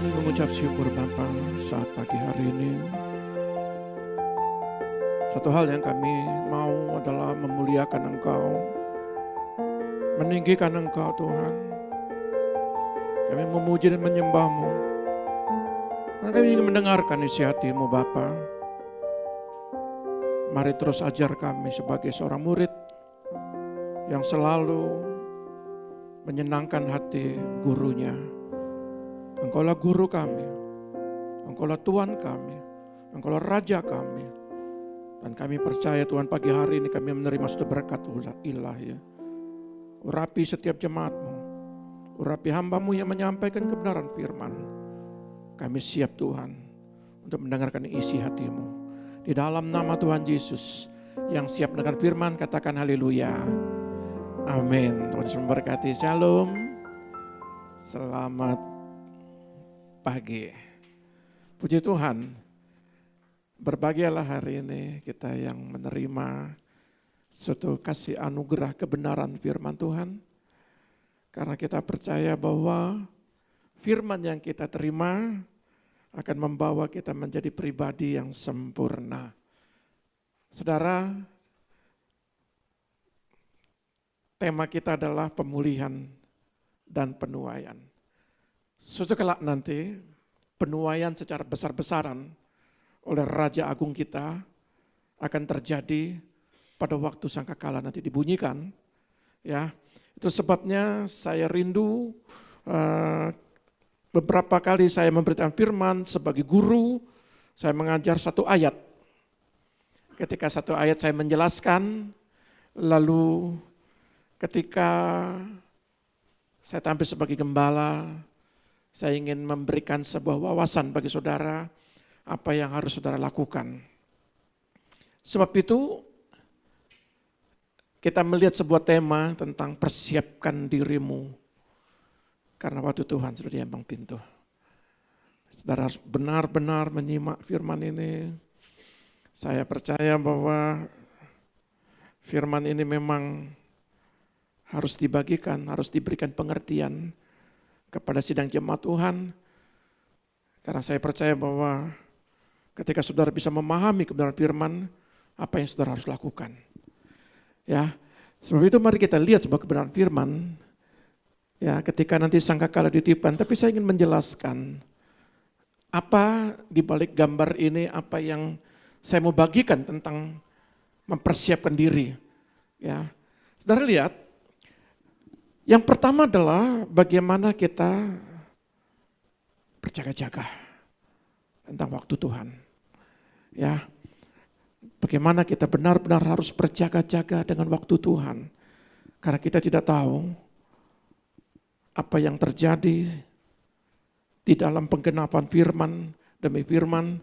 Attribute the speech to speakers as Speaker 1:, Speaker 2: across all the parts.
Speaker 1: Kami mengucap syukur Bapa saat pagi hari ini. Satu hal yang kami mau adalah memuliakan Engkau, meninggikan Engkau Tuhan. Kami memuji dan menyembah-Mu. Karena kami ingin mendengarkan isi hati-Mu Bapa. Mari terus ajar kami sebagai seorang murid yang selalu menyenangkan hati gurunya. Engkaulah guru kami, Engkaulah Tuhan kami, Engkaulah Raja kami. Dan kami percaya Tuhan pagi hari ini kami menerima suatu berkat ilahi. Urapi setiap jemaat-Mu, urapi hamba-Mu yang menyampaikan kebenaran firman. Kami siap Tuhan untuk mendengarkan isi hati-Mu. Di dalam nama Tuhan Yesus yang siap mendengar firman, katakan haleluya. Amin. Tuhan Yesus memberkati. Shalom. Selamat pagi. Puji Tuhan, berbahagialah hari ini kita yang menerima suatu kasih anugerah kebenaran firman Tuhan. Karena kita percaya bahwa firman yang kita terima akan membawa kita menjadi pribadi yang sempurna. Saudara, tema kita adalah pemulihan dan penuaian. Suatu kelak nanti penuaian secara besar-besaran oleh Raja Agung kita akan terjadi pada waktu sangkakala nanti dibunyikan. Ya, itu sebabnya saya rindu beberapa kali saya memberitakan firman sebagai guru, saya mengajar satu ayat. Ketika satu ayat saya menjelaskan, lalu ketika saya tampil sebagai gembala, saya ingin memberikan sebuah wawasan bagi saudara, apa yang harus saudara lakukan. Sebab itu, kita melihat sebuah tema tentang persiapkan dirimu. Karena waktu Tuhan sudah diambang pintu. Saudara harus benar-benar menyimak firman ini. Saya percaya bahwa firman ini memang harus dibagikan, harus diberikan pengertian kepada sidang jemaat Tuhan. Karena saya percaya bahwa ketika saudara bisa memahami kebenaran firman, apa yang saudara harus lakukan. Ya, sebab itu mari kita lihat sebuah kebenaran firman. Ya, ketika nanti sangkakala ditiupkan, tapi saya ingin menjelaskan apa di balik gambar ini, apa yang saya mau bagikan tentang mempersiapkan diri. Ya, saudara lihat, yang pertama adalah bagaimana kita berjaga-jaga tentang waktu Tuhan. Ya, bagaimana kita benar-benar harus berjaga-jaga dengan waktu Tuhan. Karena kita tidak tahu apa yang terjadi di dalam penggenapan firman demi firman.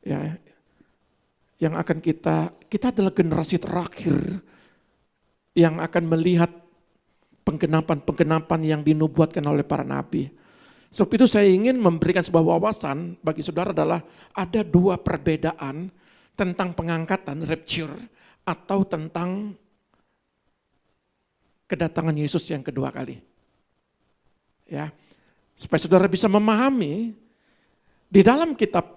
Speaker 1: Ya, yang akan kita adalah generasi terakhir yang akan melihat penggenapan-penggenapan yang dinubuatkan oleh para nabi. Sebab itu saya ingin memberikan sebuah wawasan bagi saudara adalah ada dua perbedaan tentang pengangkatan, rapture, atau tentang kedatangan Yesus yang kedua kali. Ya, supaya saudara bisa memahami di dalam kitab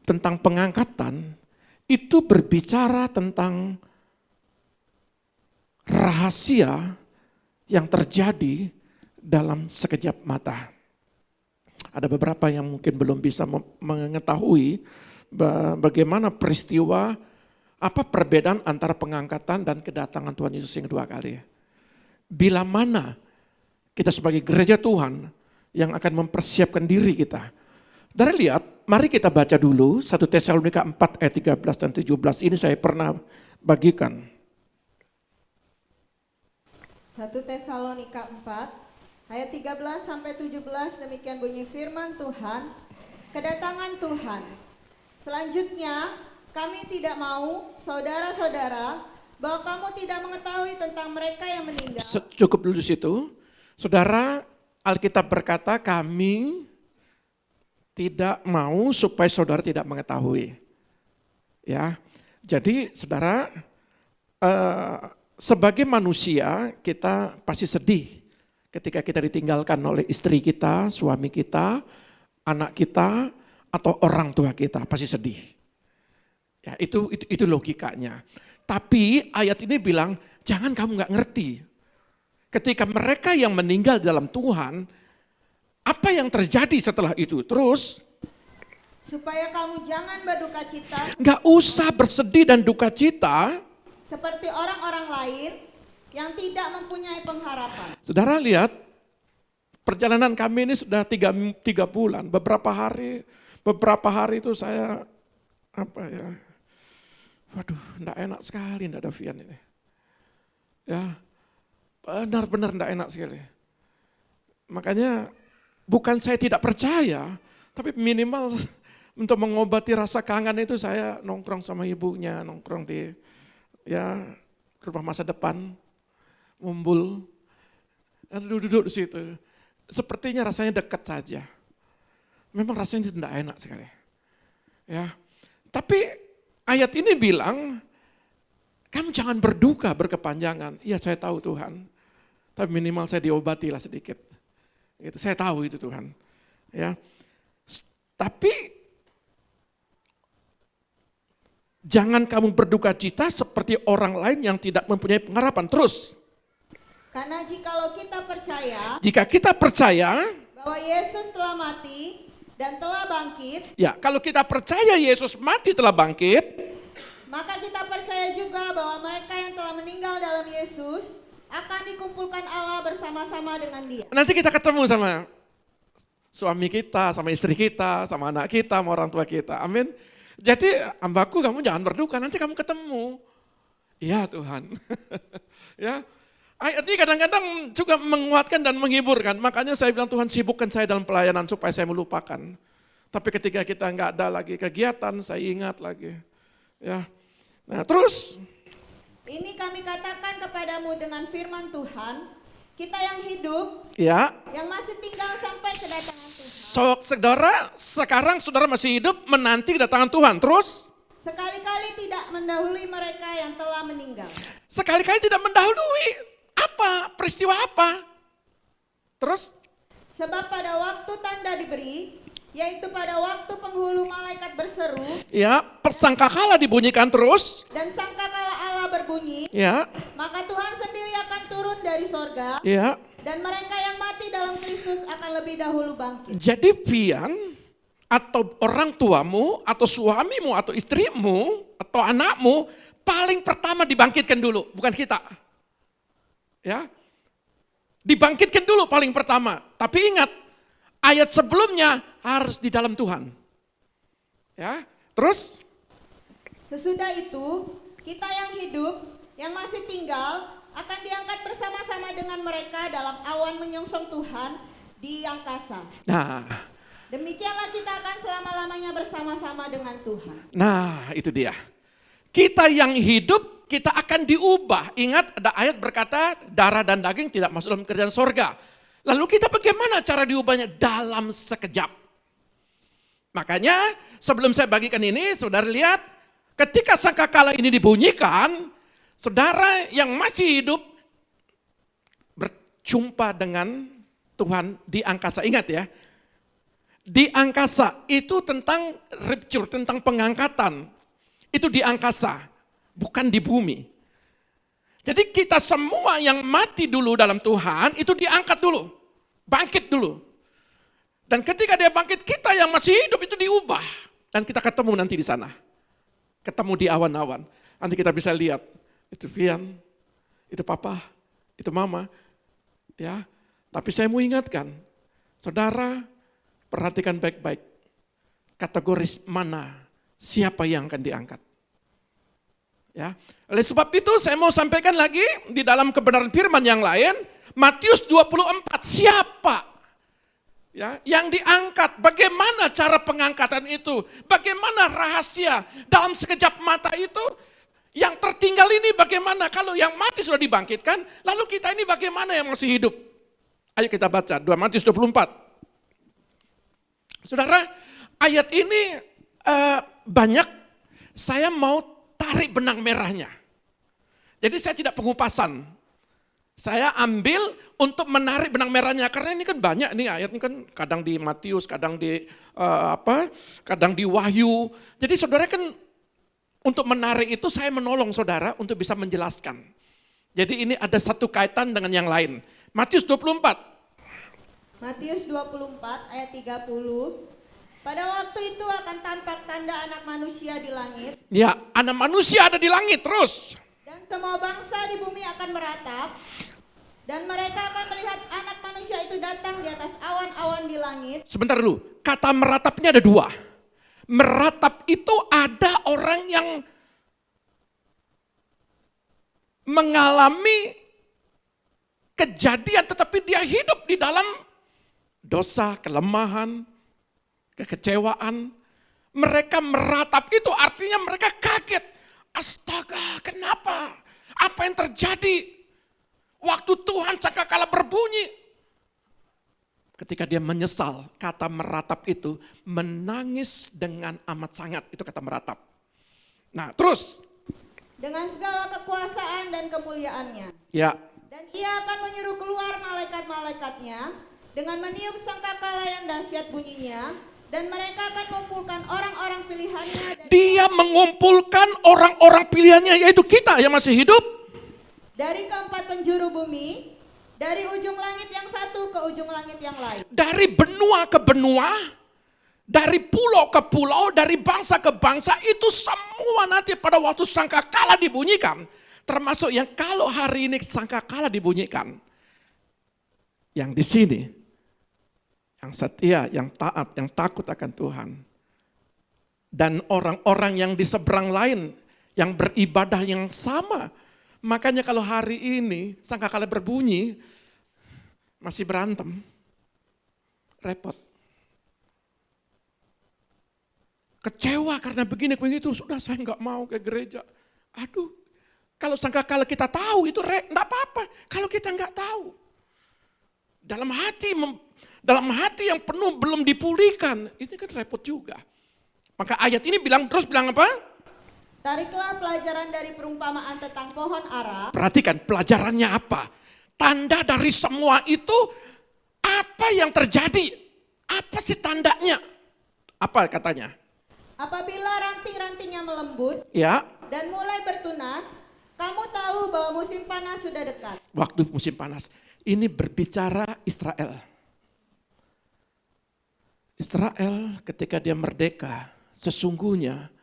Speaker 1: tentang pengangkatan itu berbicara tentang rahasia yang terjadi dalam sekejap mata. Ada beberapa yang mungkin belum bisa mengetahui bagaimana peristiwa, apa perbedaan antara pengangkatan dan kedatangan Tuhan Yesus yang kedua kali. Bila mana kita sebagai gereja Tuhan yang akan mempersiapkan diri kita. Dari lihat, mari kita baca dulu 1 Tesalonika 4 ayat 13 dan 17. Ini saya pernah bagikan.
Speaker 2: 1 Tesalonika 4 ayat 13 sampai 17 demikian bunyi firman Tuhan. Kedatangan Tuhan. Selanjutnya kami tidak mau saudara-saudara bahwa kamu tidak mengetahui tentang mereka yang meninggal.
Speaker 1: Cukup dulu di situ. Saudara, Alkitab berkata kami tidak mau supaya saudara tidak mengetahui. Ya. Jadi saudara sebagai manusia kita pasti sedih Ketika kita ditinggalkan oleh istri kita, suami kita, anak kita, atau orang tua kita, pasti sedih. Ya, itu logikanya. Tapi ayat ini bilang, jangan kamu nggak ngerti. Ketika mereka yang meninggal dalam Tuhan, apa yang terjadi setelah itu? Terus,
Speaker 2: supaya kamu jangan berduka cita
Speaker 1: nggak usah bersedih dan duka cita.
Speaker 2: seperti orang-orang lain yang tidak mempunyai pengharapan.
Speaker 1: Saudara lihat, perjalanan kami ini sudah tiga bulan. Beberapa hari itu saya waduh, enggak enak sekali enggak ada Vian ini. Ya, benar-benar enggak enak sekali. Makanya bukan saya tidak percaya, tapi minimal untuk mengobati rasa kangen itu saya nongkrong sama ibunya, nongkrong di rumah masa depan, ngumpul, duduk di situ. Sepertinya rasanya dekat saja. Memang rasanya tidak enak sekali. Ya, tapi ayat ini bilang, kamu jangan berduka berkepanjangan. Iya, saya tahu Tuhan. Tapi minimal saya diobati lah sedikit. Gitu, saya tahu itu Tuhan. Ya, tapi jangan kamu berduka cita seperti orang lain yang tidak mempunyai pengharapan. Terus.
Speaker 2: Karena
Speaker 1: jika kita percaya
Speaker 2: bahwa Yesus telah mati dan telah bangkit.
Speaker 1: Ya, kalau kita percaya Yesus mati telah bangkit,
Speaker 2: maka kita percaya juga bahwa mereka yang telah meninggal dalam Yesus akan dikumpulkan Allah bersama-sama dengan Dia.
Speaker 1: Nanti kita ketemu sama suami kita, sama istri kita, sama anak kita, sama orang tua kita. Amin. Jadi hambaku, kamu jangan berduka, nanti kamu ketemu. Ya Tuhan. Ya. Ayat ini kadang-kadang juga menguatkan dan menghiburkan. Makanya saya bilang, Tuhan sibukkan saya dalam pelayanan supaya saya melupakan. Tapi ketika kita nggak ada lagi kegiatan, saya ingat lagi. Ya. Nah, terus
Speaker 2: ini kami katakan kepadamu dengan firman Tuhan, kita yang hidup,
Speaker 1: ya,
Speaker 2: yang masih tinggal sampai kedatangan Tuhan.
Speaker 1: Saudara, sekarang saudara masih hidup menanti kedatangan Tuhan. Terus
Speaker 2: sekali-kali tidak mendahului mereka yang telah meninggal.
Speaker 1: Sekali-kali tidak mendahului. Apa? Peristiwa apa? Terus?
Speaker 2: Sebab pada waktu tanda diberi, yaitu pada waktu penghulu malaikat berseru.
Speaker 1: Ya, sangkakala dibunyikan terus.
Speaker 2: Dan sangkakala Allah berbunyi.
Speaker 1: Ya.
Speaker 2: Maka Tuhan sendiri akan turun dari sorga.
Speaker 1: Ya.
Speaker 2: Dan mereka yang mati dalam Kristus akan lebih dahulu bangkit.
Speaker 1: Jadi Vian, atau orang tuamu, atau suamimu, atau istrimu, atau anakmu, paling pertama dibangkitkan dulu, bukan kita. Ya, dibangkitkan dulu paling pertama. Tapi ingat, ayat sebelumnya harus di dalam Tuhan. Ya, terus?
Speaker 2: Sesudah itu, kita yang hidup, yang masih tinggal, akan diangkat bersama-sama dengan mereka dalam awan menyongsong Tuhan di angkasa.
Speaker 1: Nah,
Speaker 2: demikianlah kita akan selama-lamanya bersama-sama dengan Tuhan.
Speaker 1: Nah, itu dia. Kita yang hidup, kita akan diubah. Ingat, ada ayat berkata, darah dan daging tidak masuk dalam kerjaan sorga. Lalu kita bagaimana cara diubahnya? Dalam sekejap. Makanya, sebelum saya bagikan ini, saudara lihat, ketika sangkakala ini dibunyikan, saudara yang masih hidup, berjumpa dengan Tuhan di angkasa. Ingat ya, di angkasa itu tentang rapture, tentang pengangkatan. Itu di angkasa. Bukan di bumi. Jadi kita semua yang mati dulu dalam Tuhan itu diangkat dulu. Bangkit dulu. Dan ketika dia bangkit, kita yang masih hidup itu diubah. Dan kita ketemu nanti di sana. Ketemu di awan-awan. Nanti kita bisa lihat. Itu Vian, itu Papa, itu Mama. Ya, tapi saya mau ingatkan. Saudara, perhatikan baik-baik. Kategoris mana, siapa yang akan diangkat. Ya, oleh sebab itu saya mau sampaikan lagi di dalam kebenaran firman yang lain, Matius 24, siapa ya yang diangkat, bagaimana cara pengangkatan itu, bagaimana rahasia dalam sekejap mata itu, yang tertinggal ini bagaimana, kalau yang mati sudah dibangkitkan, lalu kita ini bagaimana yang masih hidup. Ayo kita baca 2 Matius 24. Saudara, ayat ini banyak, saya mau tarik benang merahnya. Jadi saya tidak pengupasan. Saya ambil untuk menarik benang merahnya, karena ini kan banyak nih ayat ini kan kadang di Matius, kadang di kadang di Wahyu. Jadi saudara kan untuk menarik itu saya menolong saudara untuk bisa menjelaskan. Jadi ini ada satu kaitan dengan yang lain. Matius 24.
Speaker 2: Matius 24 ayat 30. Pada waktu itu akan tampak tanda anak manusia di langit.
Speaker 1: Ya, anak manusia ada di langit terus.
Speaker 2: Dan semua bangsa di bumi akan meratap. Dan mereka akan melihat anak manusia itu datang di atas awan-awan di langit.
Speaker 1: Sebentar dulu, kata meratapnya ada dua. Meratap itu ada orang yang mengalami kejadian tetapi dia hidup di dalam dosa, kelemahan, kekecewaan. Mereka meratap itu artinya mereka kaget. Astaga, kenapa? Apa yang terjadi? Waktu Tuhan sangkakala berbunyi. Ketika dia menyesal, kata meratap itu menangis dengan amat sangat. Itu kata meratap. Nah terus.
Speaker 2: Dengan segala kekuasaan dan kemuliaannya.
Speaker 1: Ya.
Speaker 2: Dan ia akan menyuruh keluar malaikat-malaikatnya dengan meniup sangkakala yang dahsyat bunyinya. Dan mereka akan mengumpulkan orang-orang pilihannya.
Speaker 1: Dia mengumpulkan orang-orang pilihannya, yaitu kita yang masih hidup.
Speaker 2: Dari keempat penjuru bumi, dari ujung langit yang satu ke ujung langit yang lain.
Speaker 1: Dari benua ke benua, dari pulau ke pulau, dari bangsa ke bangsa, itu semua nanti pada waktu sangkakala dibunyikan. Termasuk yang kalau hari ini sangkakala dibunyikan. Yang di sini, yang setia, yang taat, yang takut akan Tuhan. Dan orang-orang yang di seberang lain, yang beribadah yang sama. Makanya kalau hari ini sangkakala berbunyi, masih berantem, repot. Kecewa karena begini begitu, sudah saya nggak mau ke gereja. Aduh, kalau sangkakala kita tahu itu enggak apa-apa. Kalau kita nggak tahu, dalam hati yang penuh belum dipulihkan, ini kan repot juga. Maka ayat ini bilang apa?
Speaker 2: Tariklah pelajaran dari perumpamaan tentang pohon ara.
Speaker 1: Perhatikan pelajarannya apa? Tanda dari semua itu apa yang terjadi? Apa sih tandanya? Apa katanya?
Speaker 2: Apabila ranting-rantingnya melembut
Speaker 1: Ya.
Speaker 2: dan mulai bertunas, kamu tahu bahwa musim panas sudah dekat.
Speaker 1: Waktu musim panas. Ini berbicara Israel. Israel ketika dia merdeka, sesungguhnya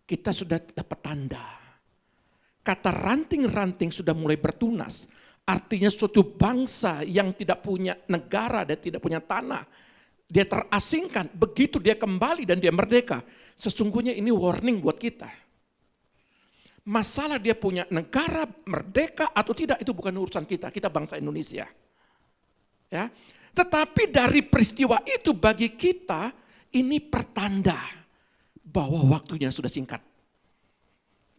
Speaker 1: kita sudah dapat tanda. Kata ranting-ranting sudah mulai bertunas. Artinya suatu bangsa yang tidak punya negara dan tidak punya tanah. Dia terasingkan, begitu dia kembali dan dia merdeka. Sesungguhnya ini warning buat kita. Masalah dia punya negara, merdeka atau tidak itu bukan urusan kita. Kita bangsa Indonesia. Ya. Tetapi dari peristiwa itu bagi kita ini pertanda bahwa waktunya sudah singkat.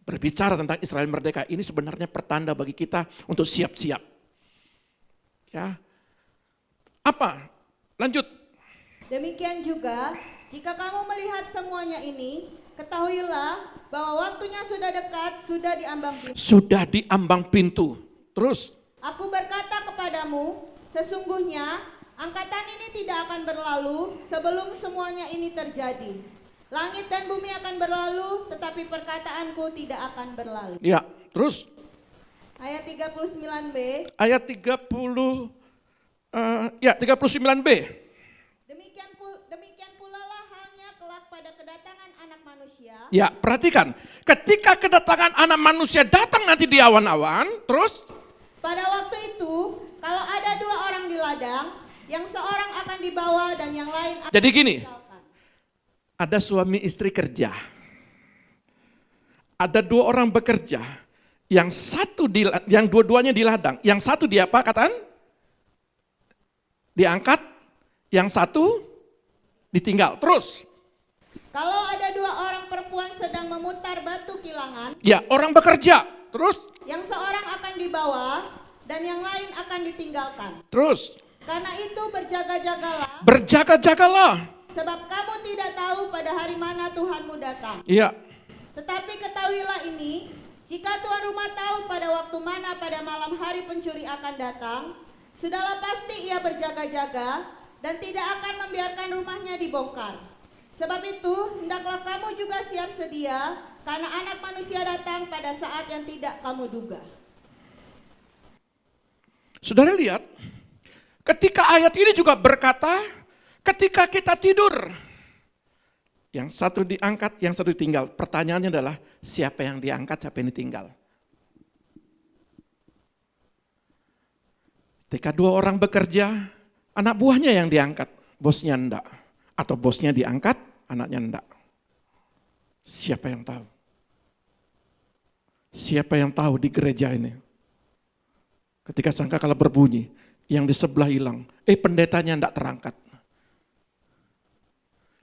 Speaker 1: Berbicara tentang Israel merdeka ini sebenarnya pertanda bagi kita untuk siap-siap. Ya. Apa? Lanjut.
Speaker 2: Demikian juga, jika kamu melihat semuanya ini, ketahuilah bahwa waktunya sudah dekat, sudah di ambang pintu.
Speaker 1: Sudah di ambang pintu. Terus.
Speaker 2: Aku berkata kepadamu, sesungguhnya angkatan ini tidak akan berlalu sebelum semuanya ini terjadi. Langit dan bumi akan berlalu, tetapi perkataanku tidak akan berlalu.
Speaker 1: Ya, terus.
Speaker 2: Ayat 39b.
Speaker 1: Ayat 39b.
Speaker 2: Demikian pula lah halnya kelak pada kedatangan anak manusia.
Speaker 1: Ya, perhatikan. Ketika kedatangan anak manusia datang nanti di awan-awan, terus.
Speaker 2: Pada waktu itu, kalau ada dua orang di ladang, yang seorang akan dibawa dan yang lain akan
Speaker 1: Jadi gini.
Speaker 2: ditinggalkan.
Speaker 1: Ada suami istri kerja. Ada dua orang bekerja. Yang dua-duanya di ladang. Yang satu dia apa katakan? Diangkat. Yang satu ditinggal. Terus.
Speaker 2: Kalau ada dua orang perempuan sedang memutar batu kilangan.
Speaker 1: Ya, orang bekerja. Terus.
Speaker 2: Yang seorang akan dibawa dan yang lain akan ditinggalkan.
Speaker 1: Terus.
Speaker 2: Karena itu berjaga-jagalah.
Speaker 1: Berjaga-jagalah.
Speaker 2: Sebab kamu tidak tahu pada hari mana Tuhanmu datang.
Speaker 1: Iya.
Speaker 2: Tetapi ketahuilah ini, Jika tuan rumah tahu pada waktu mana pada malam hari pencuri akan datang, sudahlah pasti ia berjaga-jaga dan tidak akan membiarkan rumahnya dibongkar. Sebab itu, hendaklah kamu juga siap sedia, karena Anak Manusia datang pada saat yang tidak kamu duga.
Speaker 1: Saudara lihat, ketika ayat ini juga berkata, ketika kita tidur, yang satu diangkat, yang satu ditinggal. Pertanyaannya adalah, siapa yang diangkat, siapa yang ditinggal? Ketika dua orang bekerja, anak buahnya yang diangkat, bosnya enggak. Atau bosnya diangkat, anaknya enggak. Siapa yang tahu? Siapa yang tahu di gereja ini? Ketika sangkakala berbunyi, yang di sebelah hilang, pendetanya enggak terangkat.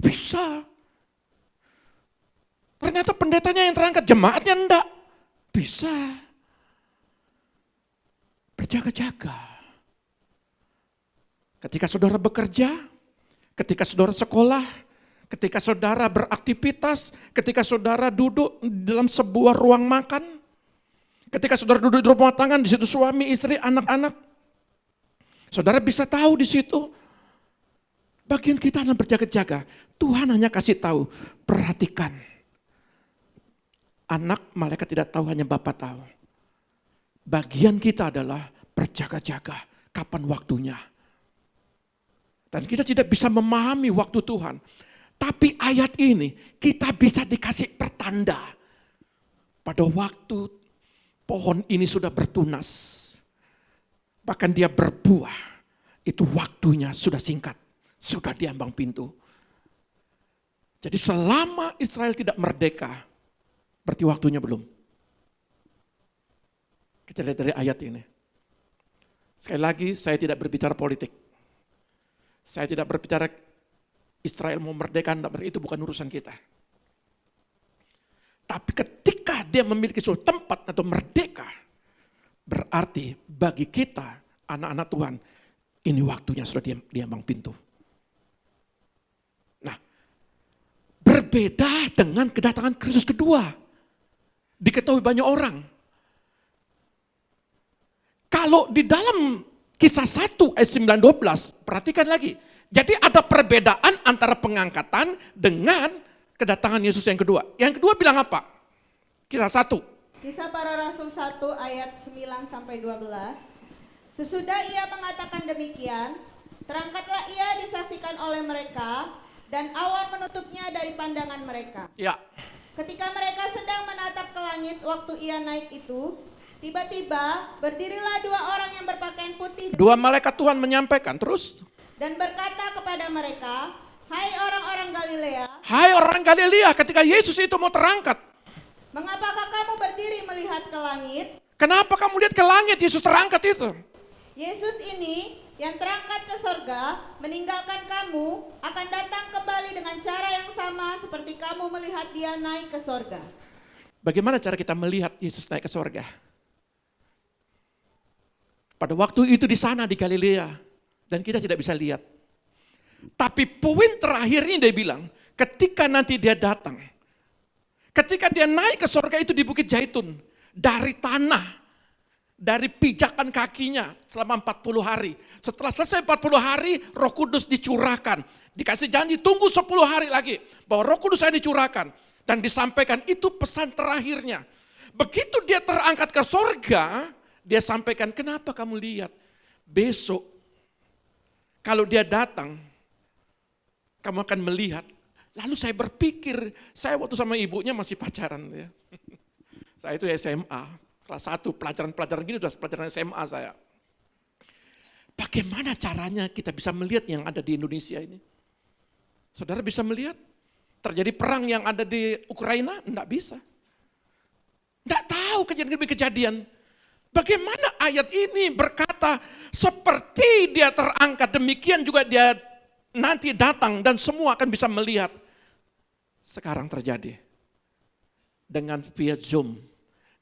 Speaker 1: Bisa. Ternyata pendetanya yang terangkat, jemaatnya enggak. Bisa. Berjaga-jaga. Ketika saudara bekerja, ketika saudara sekolah, ketika saudara beraktivitas, ketika saudara duduk dalam sebuah ruang makan, ketika saudara duduk di rumah tangga, di situ suami, istri, anak-anak, saudara bisa tahu di situ, bagian kita adalah berjaga-jaga. Tuhan hanya kasih tahu, perhatikan. Anak malaikat tidak tahu, hanya Bapa tahu. Bagian kita adalah berjaga-jaga, kapan waktunya. Dan kita tidak bisa memahami waktu Tuhan. Tapi ayat ini kita bisa dikasih pertanda. Pada waktu pohon ini sudah bertunas, bahkan dia berbuah, itu waktunya sudah singkat, sudah di ambang pintu. Jadi selama Israel tidak merdeka, berarti waktunya belum. Kita lihat dari ayat ini. Sekali lagi, saya tidak berbicara politik. Saya tidak berbicara Israel mau merdeka, itu bukan urusan kita. Tapi ketika dia memiliki suatu tempat atau merdeka, berarti bagi kita, anak-anak Tuhan, ini waktunya sudah di ambang pintu. Nah, berbeda dengan kedatangan Kristus kedua. Diketahui banyak orang. Kalau di dalam Kisah 1 ayat 9-12, perhatikan lagi. Jadi ada perbedaan antara pengangkatan dengan kedatangan Yesus yang kedua. Yang kedua bilang apa? Kisah 1.
Speaker 2: Kisah Para Rasul 1 ayat 9-12. Sesudah ia mengatakan demikian, terangkatlah ia disaksikan oleh mereka, dan awan menutupnya dari pandangan mereka.
Speaker 1: Ya.
Speaker 2: Ketika mereka sedang menatap ke langit waktu ia naik itu, tiba-tiba berdirilah dua orang yang berpakaian putih.
Speaker 1: Dua malaikat Tuhan menyampaikan terus.
Speaker 2: Dan berkata kepada mereka, hai orang-orang Galilea.
Speaker 1: Hai orang Galilea, ketika Yesus itu mau terangkat.
Speaker 2: Mengapakah kamu berdiri melihat ke langit?
Speaker 1: Kenapa kamu lihat ke langit Yesus terangkat itu?
Speaker 2: Yesus ini yang terangkat ke sorga, meninggalkan kamu, akan datang kembali dengan cara yang sama seperti kamu melihat dia naik ke sorga.
Speaker 1: Bagaimana cara kita melihat Yesus naik ke sorga? Pada waktu itu di sana di Galilea, dan kita tidak bisa lihat. Tapi poin terakhir ini dia bilang, ketika nanti dia datang, ketika dia naik ke sorga itu di Bukit Zaitun, dari tanah, dari pijakan kakinya selama 40 hari. Setelah selesai 40 hari, Roh Kudus dicurahkan. Dikasih janji tunggu 10 hari lagi bahwa Roh Kudus akan dicurahkan. Dan disampaikan itu pesan terakhirnya. Begitu dia terangkat ke sorga, dia sampaikan, kenapa kamu lihat? Besok, kalau dia datang, kamu akan melihat. Lalu saya berpikir, saya waktu sama ibunya masih pacaran. Ya. Saya itu SMA. Kelas 1, pelajaran-pelajaran gini udah pelajaran SMA saya. Bagaimana caranya kita bisa melihat yang ada di Indonesia ini? Saudara bisa melihat? Terjadi perang yang ada di Ukraina? Enggak bisa. Enggak tahu kejadian-kejadian. Bagaimana ayat ini berkata, seperti dia terangkat, demikian juga dia nanti datang dan semua akan bisa melihat. Sekarang terjadi. Dengan via Zoom.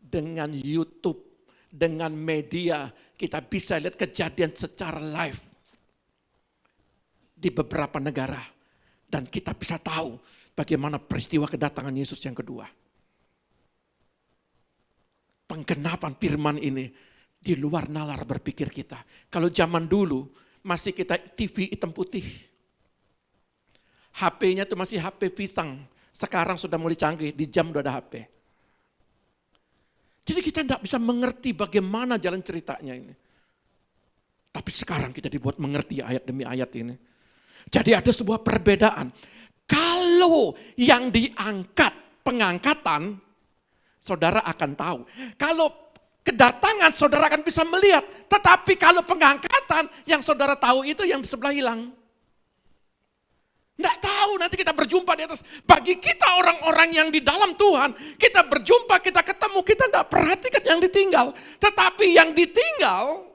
Speaker 1: Dengan YouTube, dengan media, kita bisa lihat kejadian secara live di beberapa negara. Dan kita bisa tahu bagaimana peristiwa kedatangan Yesus yang kedua. penggenapan firman ini di luar nalar berpikir kita. Kalau zaman dulu masih kita TV hitam putih. HP-nya tuh masih HP pisang. Sekarang sudah mulai canggih, di jam udah ada HP. Jadi kita tidak bisa mengerti bagaimana jalan ceritanya ini. Tapi sekarang kita dibuat mengerti ayat demi ayat ini. Jadi ada sebuah perbedaan. Kalau yang diangkat, pengangkatan, saudara akan tahu. Kalau kedatangan, saudara akan bisa melihat. Tetapi kalau pengangkatan, yang saudara tahu itu yang di sebelah hilang. Tidak tahu, nanti kita berjumpa di atas. Bagi kita orang-orang yang di dalam Tuhan, kita berjumpa, kita ketemu, kita tidak perhatikan yang ditinggal. Tetapi yang ditinggal,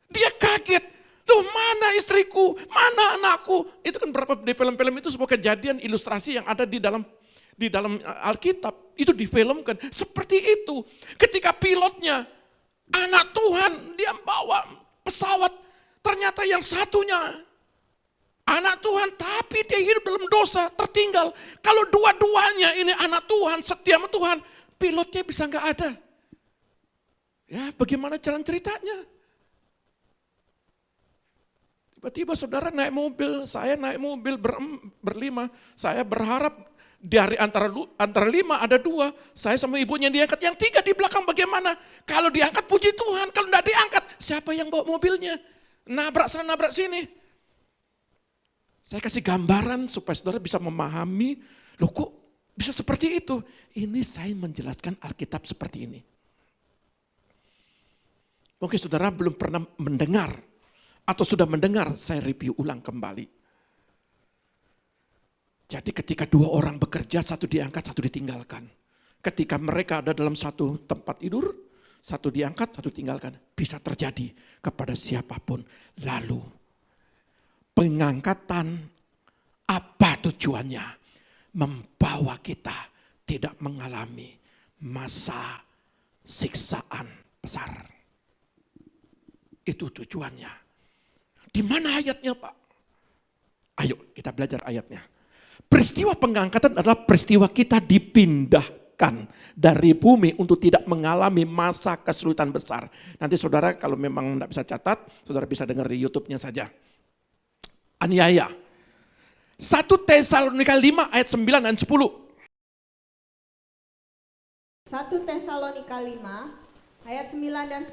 Speaker 1: dia kaget. Loh, mana istriku, mana anakku. Itu kan berapa di film-film itu sebuah kejadian ilustrasi yang ada di dalam Alkitab. Itu difilmkan. Seperti itu. Ketika pilotnya, anak Tuhan, dia bawa pesawat. Ternyata yang satunya anak Tuhan, tapi dia hidup dalam dosa, tertinggal. Kalau dua-duanya ini anak Tuhan, setia sama Tuhan, pilotnya bisa nggak ada. Ya, bagaimana jalan ceritanya? Tiba-tiba saudara naik mobil, saya naik mobil berlima. Saya berharap dari antara 5 ada 2. Saya sama ibunya diangkat, yang 3 di belakang bagaimana? Kalau diangkat puji Tuhan, kalau tidak diangkat, siapa yang bawa mobilnya? Nabrak sana, nabrak sini. Saya kasih gambaran supaya saudara bisa memahami, loh kok bisa seperti itu? Ini saya menjelaskan Alkitab seperti ini. Mungkin saudara belum pernah mendengar, atau sudah mendengar, saya review ulang kembali. Jadi ketika 2 orang bekerja, 1 diangkat, 1 ditinggalkan. Ketika mereka ada dalam satu tempat tidur, 1 diangkat, 1 tinggalkan. Bisa terjadi kepada siapapun. Lalu pengangkatan apa tujuannya? Membawa kita tidak mengalami masa siksaan besar. Itu tujuannya. Di mana ayatnya, Pak? Ayo kita belajar ayatnya. Peristiwa pengangkatan adalah peristiwa kita dipindahkan dari bumi untuk tidak mengalami masa kesulitan besar. Nanti saudara kalau memang tidak bisa catat, saudara bisa dengar di YouTube-nya saja. Aniaya. 1 Tesalonika 5 ayat 9 dan 10.
Speaker 2: 1 Tesalonika 5 ayat 9 dan 10.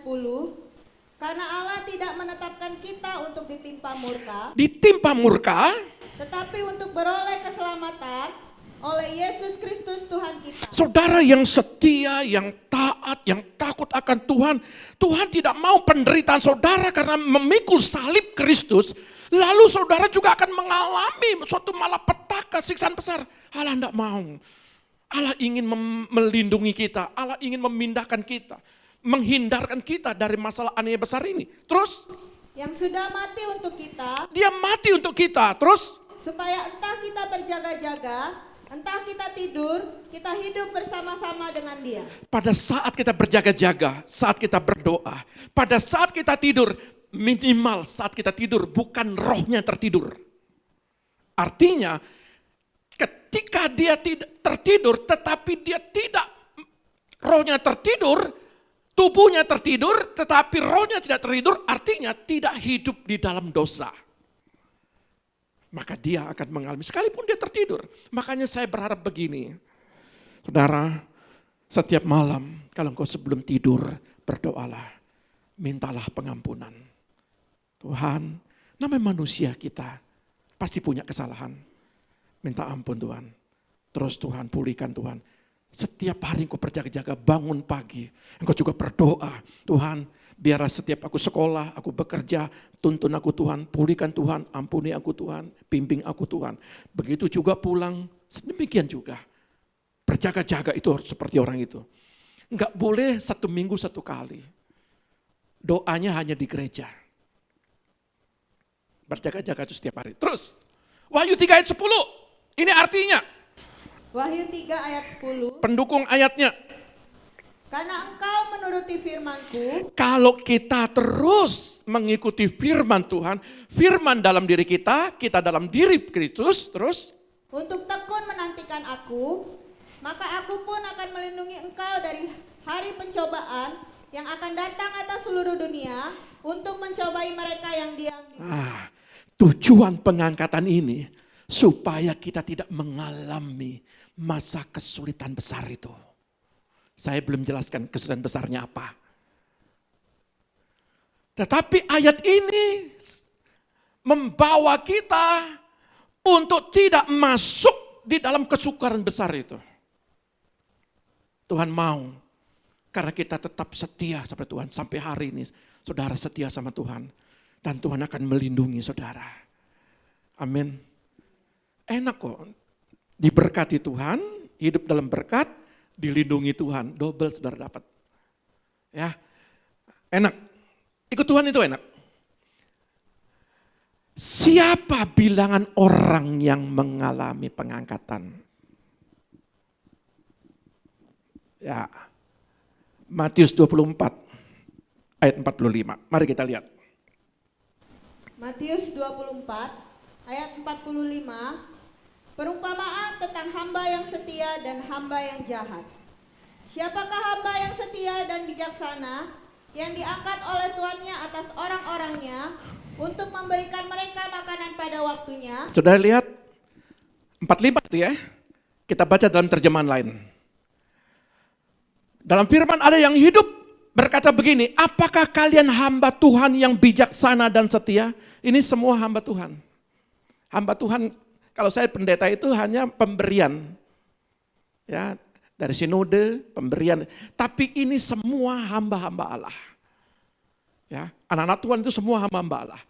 Speaker 2: Karena Allah tidak menetapkan kita untuk ditimpa murka.
Speaker 1: Ditimpa murka.
Speaker 2: Tetapi untuk beroleh keselamatan oleh Yesus Kristus Tuhan kita.
Speaker 1: Saudara yang setia, yang taat, yang takut akan Tuhan. Tuhan tidak mau penderitaan saudara karena memikul salib Kristus. Lalu saudara juga akan mengalami suatu malapetaka, siksaan besar. Allah tidak mau. Allah ingin melindungi kita. Allah ingin memindahkan kita. Menghindarkan kita dari masalah aneh besar ini. Terus?
Speaker 2: Yang sudah mati untuk kita.
Speaker 1: Dia mati untuk kita. Terus?
Speaker 2: Supaya entah kita berjaga-jaga, entah kita tidur, kita hidup bersama-sama dengan Dia. Pada
Speaker 1: saat kita berjaga-jaga, saat kita berdoa, pada saat kita tidur, minimal saat kita tidur, bukan rohnya tertidur. Artinya, ketika dia tidak tertidur, tetapi dia tidak, rohnya tertidur, tubuhnya tertidur, tetapi rohnya tidak tertidur, artinya tidak hidup di dalam dosa. Maka dia akan mengalami, sekalipun dia tertidur. Makanya saya berharap begini, saudara, setiap malam kalau engkau sebelum tidur berdoalah, mintalah pengampunan. Tuhan, namanya manusia kita pasti punya kesalahan. Minta ampun Tuhan. Terus Tuhan pulihkan Tuhan. Setiap hari engkau berjaga-jaga, bangun pagi. Engkau juga berdoa, Tuhan biarlah setiap aku sekolah, aku bekerja, tuntun aku Tuhan, pulihkan Tuhan, ampuni aku Tuhan, bimbing aku Tuhan. Begitu juga pulang, demikian juga. Berjaga-jaga itu harus seperti orang itu. Enggak boleh 1 minggu 1 kali. Doanya hanya di gereja. Berjaga-jaga itu setiap hari. Terus, Wahyu 3 ayat 10. Ini artinya.
Speaker 2: Wahyu 3 ayat 10.
Speaker 1: Pendukung ayatnya.
Speaker 2: Karena engkau menuruti firman-Ku.
Speaker 1: Kalau kita terus mengikuti firman Tuhan, firman dalam diri kita dalam diri Kristus, terus.
Speaker 2: Untuk tekun menantikan aku, maka aku pun akan melindungi engkau dari hari pencobaan yang akan datang atas seluruh dunia untuk mencobai mereka yang diam di bumi.
Speaker 1: Tujuan pengangkatan ini supaya kita tidak mengalami masa kesulitan besar itu. Saya belum jelaskan kesulitan besarnya apa. Tetapi ayat ini membawa kita untuk tidak masuk di dalam kesukaran besar itu. Tuhan mau, karena kita tetap setia sama Tuhan. Sampai hari ini saudara setia sama Tuhan. Dan Tuhan akan melindungi saudara. Amin. Enak kok, diberkati Tuhan, hidup dalam berkat, dilindungi Tuhan. Double saudara dapat. Ya, enak. Ikut Tuhan itu enak. Siapa bilangan orang yang mengalami pengangkatan? Ya, Matius 24 ayat 45. Mari kita lihat.
Speaker 2: Matius 24 ayat 45, perumpamaan tentang hamba yang setia dan hamba yang jahat. Siapakah hamba yang setia dan bijaksana yang diangkat oleh tuannya atas orang-orangnya untuk memberikan mereka makanan pada waktunya?
Speaker 1: Saudara lihat 45 itu ya. Kita baca dalam terjemahan lain. Dalam firman ada yang hidup berkata begini, apakah kalian hamba Tuhan yang bijaksana dan setia? Ini semua hamba Tuhan. Hamba Tuhan, kalau saya pendeta itu hanya pemberian. Ya, dari sinode, pemberian. Tapi ini semua hamba-hamba Allah. Ya, anak-anak Tuhan itu semua hamba-hamba Allah.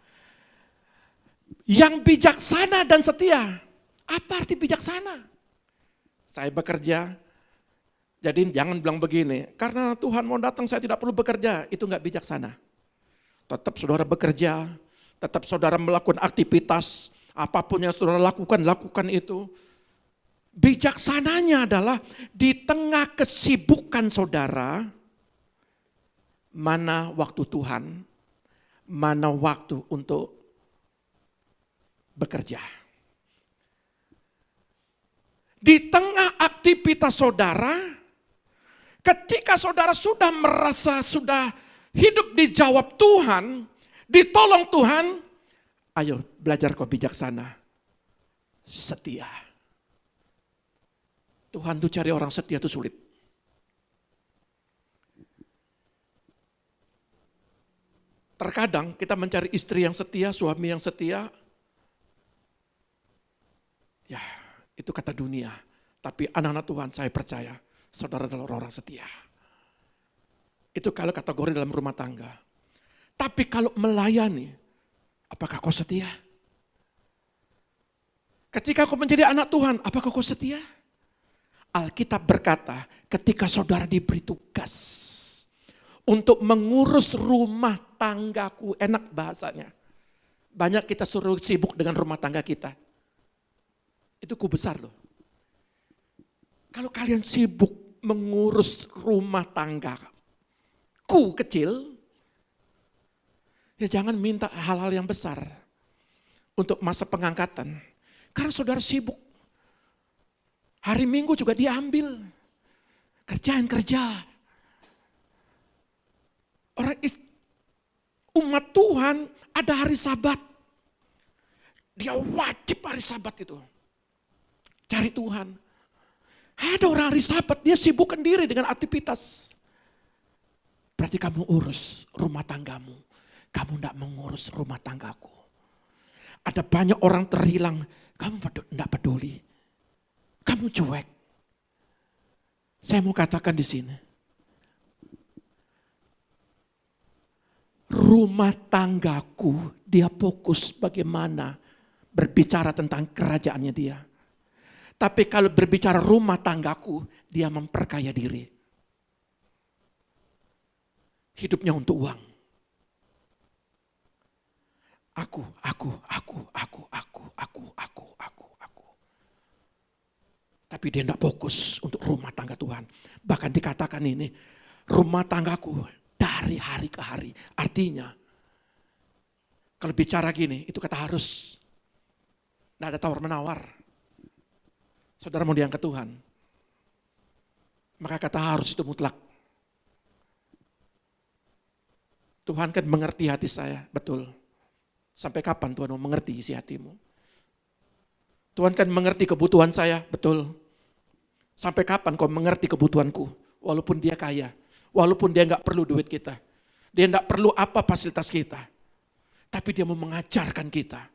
Speaker 1: Yang bijaksana dan setia. Apa arti bijaksana? Saya bekerja, jadi jangan bilang begini, karena Tuhan mau datang saya tidak perlu bekerja, itu enggak bijaksana. Tetap saudara bekerja, tetap saudara melakukan aktivitas, apapun yang saudara lakukan, lakukan itu. Bijaksananya adalah di tengah kesibukan saudara, mana waktu Tuhan, mana waktu untuk bekerja. Di tengah aktivitas saudara, ketika saudara sudah merasa sudah hidup dijawab Tuhan, ditolong Tuhan, ayo belajar kau bijaksana, setia. Tuhan tuh cari orang setia itu sulit. Terkadang kita mencari istri yang setia, suami yang setia, ya itu kata dunia. Tapi anak-anak Tuhan saya percaya, saudara adalah orang setia. Itu kalau kategori dalam rumah tangga. Tapi kalau melayani, apakah kau setia? Ketika kau menjadi anak Tuhan, apakah kau setia? Alkitab berkata, ketika saudara diberi tugas untuk mengurus rumah tanggaku, enak bahasanya. Banyak kita suruh sibuk dengan rumah tangga kita. Itu ku besar loh. Kalau kalian sibuk mengurus rumah tangga ku kecil, ya jangan minta hal-hal yang besar untuk masa pengangkatan. Karena saudara sibuk. Hari Minggu juga diambil. Kerjaan kerja. Umat Tuhan ada hari Sabat. Dia wajib hari Sabat itu. Cari Tuhan. Ada orang hari Sabat, dia sibukkan diri dengan aktivitas. Berarti kamu urus rumah tanggamu. Kamu tidak mengurus rumah tanggaku. Ada banyak orang terhilang, kamu tidak peduli. Kamu cuek. Saya mau katakan di sini. Rumah tanggaku, dia fokus bagaimana berbicara tentang kerajaannya dia. Tapi kalau berbicara rumah tanggaku, dia memperkaya diri. Hidupnya untuk uang. Aku. Tapi dia tidak fokus untuk rumah tangga Tuhan. Bahkan dikatakan ini, rumah tanggaku dari hari ke hari. Artinya, kalau bicara gini, itu kata harus. Tidak ada tawar-menawar. Saudara mau diangkat Tuhan. Maka kata harus itu mutlak. Tuhan kan mengerti hati saya, betul. Sampai kapan Tuhan mau mengerti isi hatimu? Tuhan kan mengerti kebutuhan saya, betul. Sampai kapan kau mengerti kebutuhanku? Walaupun dia kaya, walaupun dia nggak perlu duit kita. Dia nggak perlu apa fasilitas kita. Tapi dia mau mengajarkan kita.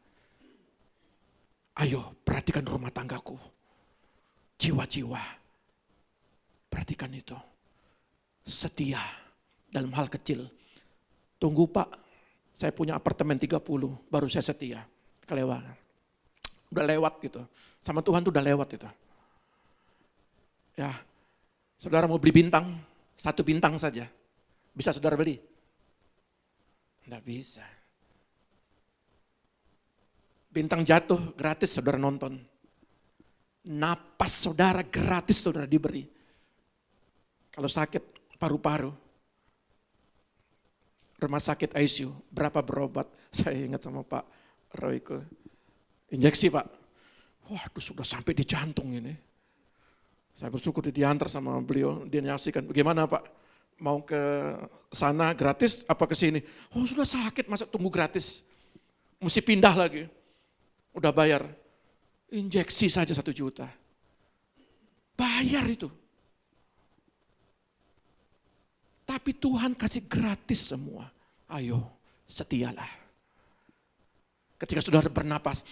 Speaker 1: Ayo perhatikan rumah tanggaku. Jiwa-jiwa. Perhatikan itu. Setia dalam hal kecil. Tunggu Pak, saya punya apartemen 30, baru saya setia. Kelewatan. Udah lewat gitu. Sama Tuhan tuh udah lewat itu. Ya, saudara mau beli bintang, 1 bintang saja. Bisa saudara beli? Enggak bisa. Bintang jatuh, gratis saudara nonton. Napas saudara gratis saudara diberi. Kalau sakit paru-paru, rumah sakit ICU, berapa berobat? Saya ingat sama Pak Royko. Injeksi Pak, waduh sudah sampai di jantung ini. Saya bersyukur diantar sama beliau, dia nyaksikan, bagaimana Pak? Mau ke sana gratis apa ke sini? Oh sudah sakit, masa tunggu gratis? Mesti pindah lagi. Udah bayar. Injeksi saja 1 juta. Bayar itu. Tapi Tuhan kasih gratis semua. Ayo, setialah. Ketika saudara bernapas,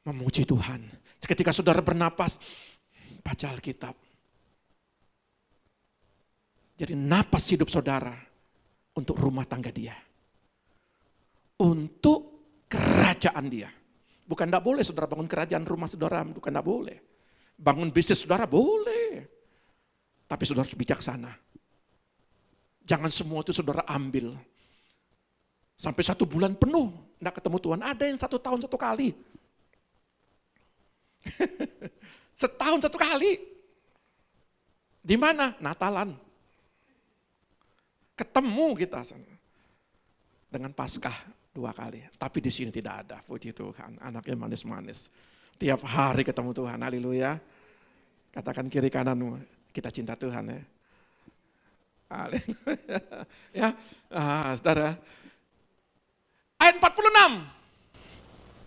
Speaker 1: memuji Tuhan. Ketika saudara bernapas, baca Alkitab. Jadi napas hidup saudara untuk rumah tangga dia. Untuk kerajaan dia. Bukan tidak boleh saudara bangun kerajaan rumah saudara, bukan tidak boleh. Bangun bisnis saudara boleh. Tapi saudara harus bijaksana. Jangan semua itu saudara ambil. Sampai 1 bulan penuh, tidak ketemu Tuhan. Ada yang 1 tahun 1 kali. Setahun 1 kali. Di mana? Natalan. Ketemu kita dengan Paskah 2 kali. Tapi di sini tidak ada, puji Tuhan. Anaknya manis-manis. Tiap hari ketemu Tuhan, haleluya. Katakan kiri kananmu, kita cinta Tuhan ya. Haleluya. Ya, saudara. Ayat 46.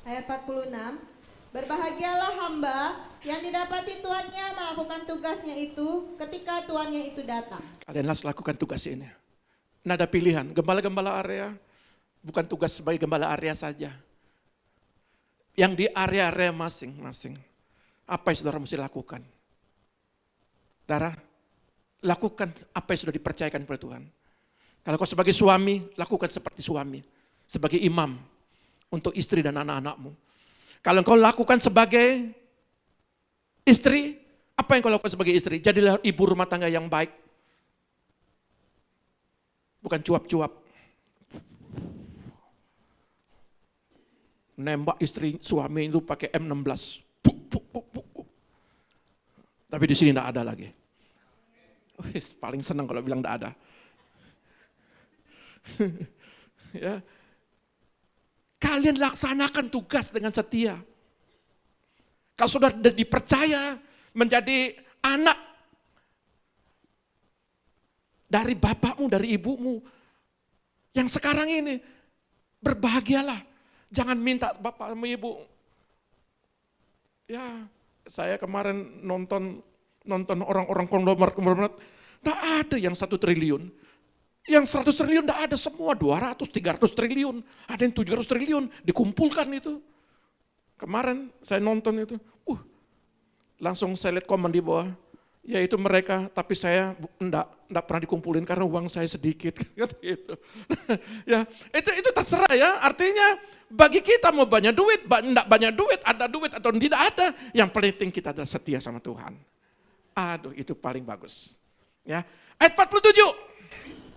Speaker 2: Ayat 46. Berbahagialah hamba yang didapati tuannya melakukan tugasnya itu ketika tuannya itu datang.
Speaker 1: Kalian harus lakukan tugas ini. Nah, ada pilihan, gembala-gembala area, bukan tugas sebagai gembala area saja. Yang di area-area masing-masing. Apa yang saudara mesti lakukan? Saudara, lakukan apa yang sudah dipercayakan kepada Tuhan. Kalau kau sebagai suami, lakukan seperti suami. Sebagai imam untuk istri dan anak-anakmu. Kalau kau lakukan sebagai istri, apa yang kau lakukan sebagai istri? Jadilah ibu rumah tangga yang baik. Bukan cuap-cuap. Nembak istri suami itu pakai M16. Tapi di sini tidak ada lagi. Paling senang kalau bilang tidak ada. Ya. Kalian laksanakan tugas dengan setia. Kalau sudah dipercaya menjadi anak dari bapakmu, dari ibumu, yang sekarang ini berbahagialah. Jangan minta bapak sama ibu. Ya, saya kemarin nonton orang-orang konglomerat, tidak ada yang 1 triliun. Yang 100 triliun tidak ada, semua 200, 300 triliun. Ada yang 700 triliun, dikumpulkan itu. Kemarin saya nonton itu, langsung saya lihat komen di bawah. Ya itu mereka, tapi saya enggak pernah dikumpulin karena uang saya sedikit. Gitu. Ya, itu terserah ya, artinya bagi kita mau banyak duit, enggak banyak duit, ada duit atau tidak ada. Yang penting kita adalah setia sama Tuhan. Aduh, itu paling bagus. Ya, ayat 47.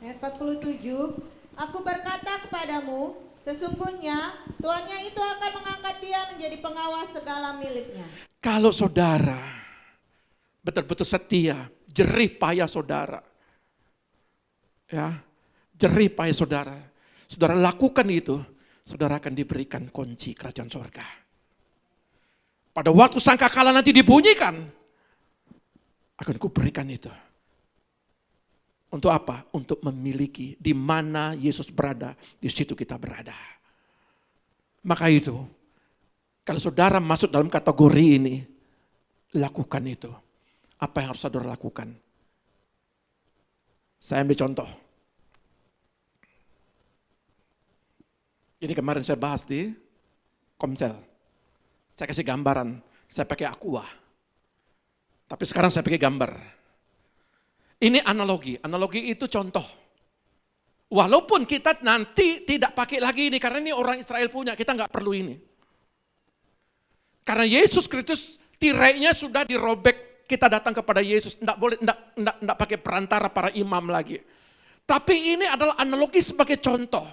Speaker 2: Ayat 47, aku berkata kepadamu, sesungguhnya tuannya itu akan mengangkat dia menjadi pengawas segala miliknya.
Speaker 1: Kalau saudara betul-betul setia, jerih payah saudara. Ya, jerih payah saudara. Saudara lakukan itu, saudara akan diberikan kunci kerajaan surga. Pada waktu sangkakala nanti dibunyikan, akan kuberikan itu. Untuk apa? Untuk memiliki di mana Yesus berada, di situ kita berada. Maka itu, kalau saudara masuk dalam kategori ini, lakukan itu. Apa yang harus saudara lakukan? Saya ambil contoh. Ini kemarin saya bahas di Komsel. Saya kasih gambaran, saya pakai aqua. Tapi sekarang saya pakai gambar. Ini analogi itu contoh. Walaupun kita nanti tidak pakai lagi ini, karena ini orang Israel punya, kita nggak perlu ini. Karena Yesus Kristus tirainya sudah dirobek, kita datang kepada Yesus, enggak pakai perantara para imam lagi. Tapi ini adalah analogi sebagai contoh.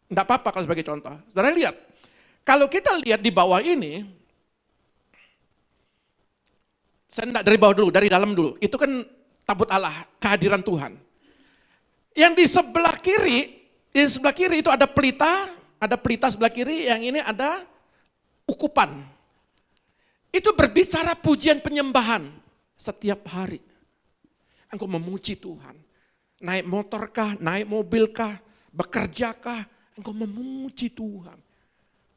Speaker 1: Enggak apa-apa kalau sebagai contoh. Saudara lihat, kalau kita lihat di bawah ini, saya enggak dari bawah dulu, dari dalam dulu. Itu kan tabut Allah, kehadiran Tuhan. Yang di sebelah kiri itu ada pelita sebelah kiri, yang ini ada ukupan. Itu berbicara pujian penyembahan setiap hari. Engkau memuji Tuhan. Naik motorkah, naik mobilkah, bekerjakah, engkau memuji Tuhan.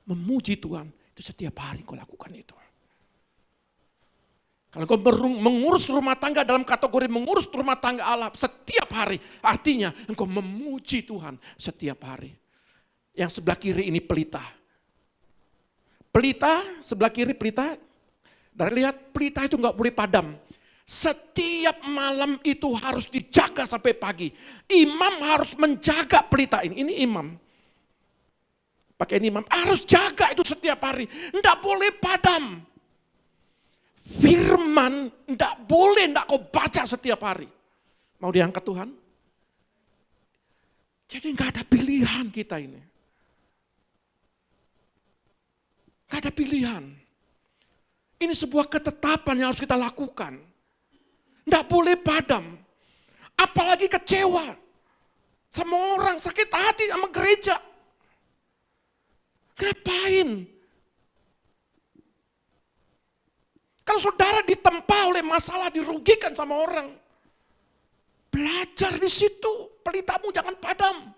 Speaker 1: Memuji Tuhan, itu setiap hari engkau lakukan itu. Kalau engkau mengurus rumah tangga dalam kategori mengurus rumah tangga Allah setiap hari, artinya engkau memuji Tuhan setiap hari. Yang sebelah kiri ini pelita. Pelita, sebelah kiri pelita, dari lihat pelita itu enggak boleh padam. Setiap malam itu harus dijaga sampai pagi. Imam harus menjaga pelita ini. Ini imam. Pakai ini imam, harus jaga itu setiap hari. Enggak boleh padam. Firman enggak boleh enggak kau baca setiap hari. Mau diangkat Tuhan? Jadi enggak ada pilihan kita ini. Enggak ada pilihan. Ini sebuah ketetapan yang harus kita lakukan. Enggak boleh padam. Apalagi kecewa. Sama orang, sakit hati sama gereja. Ngapain? Kalau saudara ditempa oleh masalah, dirugikan sama orang, belajar di situ, pelitamu jangan padam.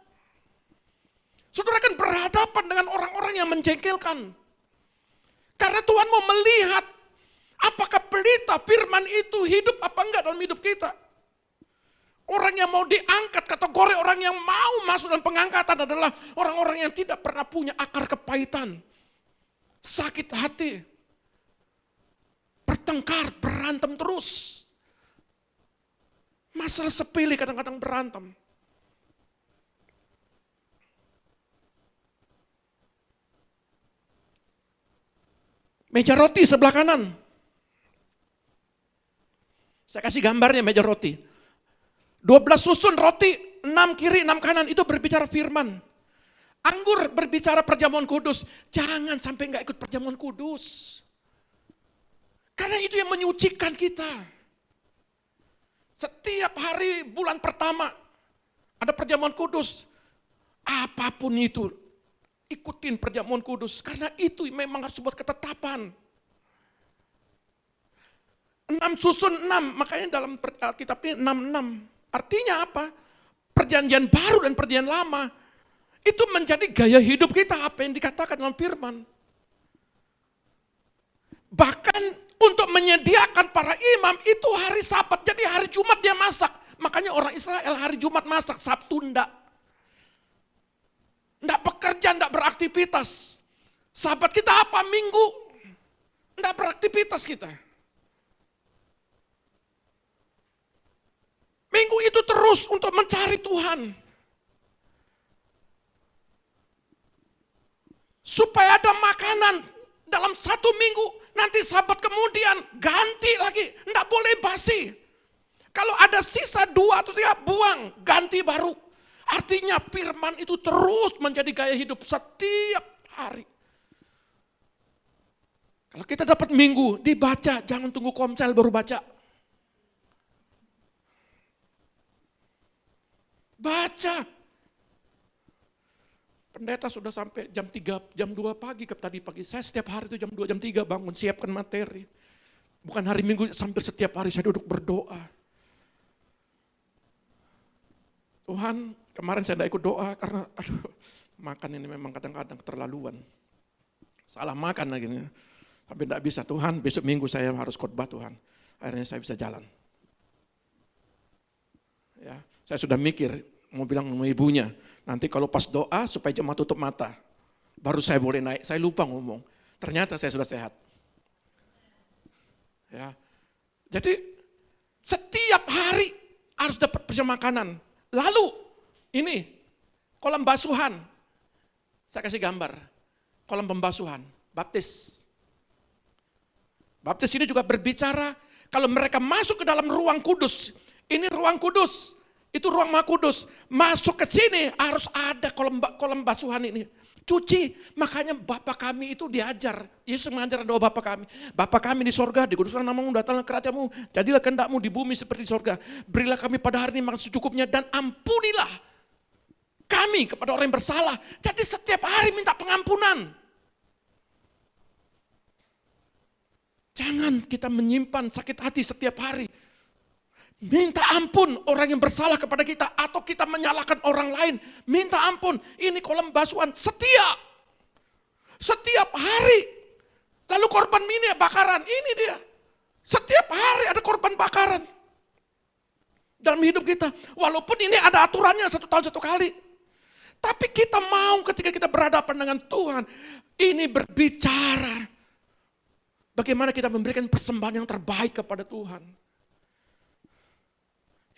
Speaker 1: Saudara kan berhadapan dengan orang-orang yang menjengkelkan. Karena Tuhan mau melihat apakah pelita firman itu hidup apa enggak dalam hidup kita. Orang yang mau diangkat, kategori orang yang mau masuk dalam pengangkatan adalah orang-orang yang tidak pernah punya akar kepahitan. Sakit hati. Bertengkar, berantem terus. Masalah sepele kadang-kadang berantem. Meja roti sebelah kanan. Saya kasih gambarnya meja roti. 12 susun roti, 6 kiri, 6 kanan, itu berbicara firman. Anggur berbicara perjamuan kudus. Jangan sampai enggak ikut perjamuan kudus. Karena itu yang menyucikan kita. Setiap hari bulan pertama ada perjamuan kudus. Apapun itu, ikutin perjamuan kudus. Karena itu memang harus buat ketetapan. 6 susun 6, makanya dalam Alkitab ini 6. Artinya apa? Perjanjian baru dan perjanjian lama. Itu menjadi gaya hidup kita, apa yang dikatakan dalam firman. Bahkan untuk menyediakan para imam itu hari Sabat, jadi hari Jumat dia masak. Makanya orang Israel hari Jumat masak, Sabtu enggak. Enggak bekerja, enggak beraktivitas. Sabat kita apa? Minggu. Enggak beraktivitas kita. Minggu itu terus untuk mencari Tuhan. Supaya ada makanan dalam 1 minggu. Nanti Sabat kemudian ganti lagi, enggak boleh basi. Kalau ada sisa 2 atau 3 buang, ganti baru. Artinya firman itu terus menjadi gaya hidup setiap hari. Kalau kita dapat minggu, dibaca, jangan tunggu Komsel baru baca. Baca. Pendeta sudah sampai jam 3, jam 2 pagi ke tadi pagi. Saya setiap hari itu jam 2, jam 3 bangun, siapkan materi. Bukan hari Minggu, hampir setiap hari saya duduk berdoa. Tuhan, kemarin saya tidak ikut doa karena makan ini memang kadang-kadang keterlaluan. Salah makan lagi nih. Tapi tidak bisa, Tuhan besok minggu saya harus khotbah Tuhan. Akhirnya saya bisa jalan. Ya, saya sudah mikir, mau bilang sama ibunya, nanti kalau pas doa supaya jemaat tutup mata, baru saya boleh naik. Saya lupa ngomong, ternyata saya sudah sehat. Ya, jadi setiap hari harus dapat porsi makanan. Lalu ini kolam basuhan, saya kasih gambar, kolam pembasuhan, baptis. Baptis ini juga berbicara kalau mereka masuk ke dalam ruang kudus, ini ruang kudus, itu ruang maha kudus, masuk ke sini harus ada kolam basuhan ini. Cuci, makanya Bapa kami itu diajar, Yesus mengajar doa Bapa kami. Bapa kami di sorga, dikuduskan namamu, datanglah kerajaanmu, jadilah kehendakmu di bumi seperti di sorga. Berilah kami pada hari ini makan secukupnya dan ampunilah kami kepada orang yang bersalah. Jadi setiap hari minta pengampunan. Jangan kita menyimpan sakit hati setiap hari. Minta ampun orang yang bersalah kepada kita atau kita menyalahkan orang lain. Minta ampun. Ini kolam basuhan setia. Setiap hari. Lalu korban mini bakaran. Ini dia. Setiap hari ada korban bakaran. Dalam hidup kita. Walaupun ini ada aturannya 1 tahun 1 kali. Tapi kita mau ketika kita berhadapan dengan Tuhan. Ini berbicara. Bagaimana kita memberikan persembahan yang terbaik kepada Tuhan.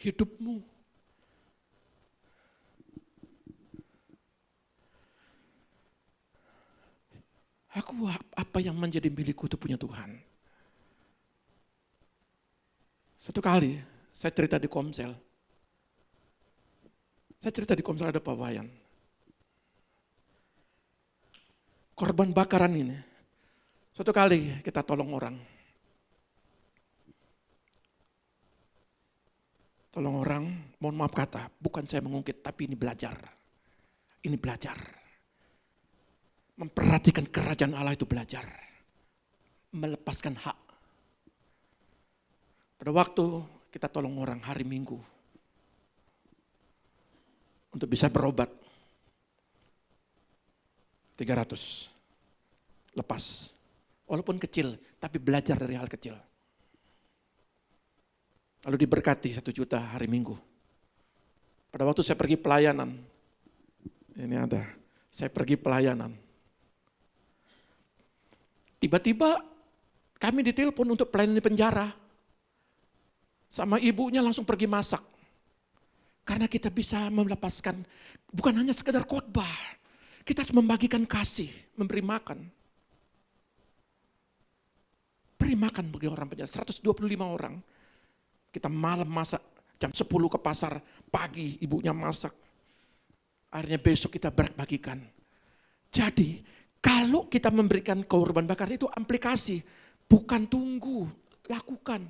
Speaker 1: Hidupmu. Apa yang menjadi milikku itu punya Tuhan. Satu kali saya cerita di Komsel. Saya cerita di Komsel ada Pak Wayan. Korban bakaran ini. Suatu kali kita tolong orang. Tolong orang, mohon maaf kata, bukan saya mengungkit, tapi ini belajar. Ini belajar. Memperhatikan kerajaan Allah itu belajar. Melepaskan hak. Pada waktu kita tolong orang hari Minggu. Untuk bisa berobat. 300. Lepas. Walaupun kecil, tapi belajar dari hal kecil. Lalu diberkati 1 juta hari Minggu. Pada waktu saya pergi pelayanan, ini ada, saya pergi pelayanan. Tiba-tiba kami ditelepon untuk pelayanan di penjara. Sama ibunya langsung pergi masak. Karena kita bisa melepaskan, bukan hanya sekedar khotbah. Kita harus membagikan kasih, memberi makan. Beri makan bagi orang penjara, 125 orang. Kita malam masak, jam 10 ke pasar, pagi ibunya masak. Akhirnya besok kita bagikan. Jadi, kalau kita memberikan korban bakar itu aplikasi, bukan tunggu, lakukan.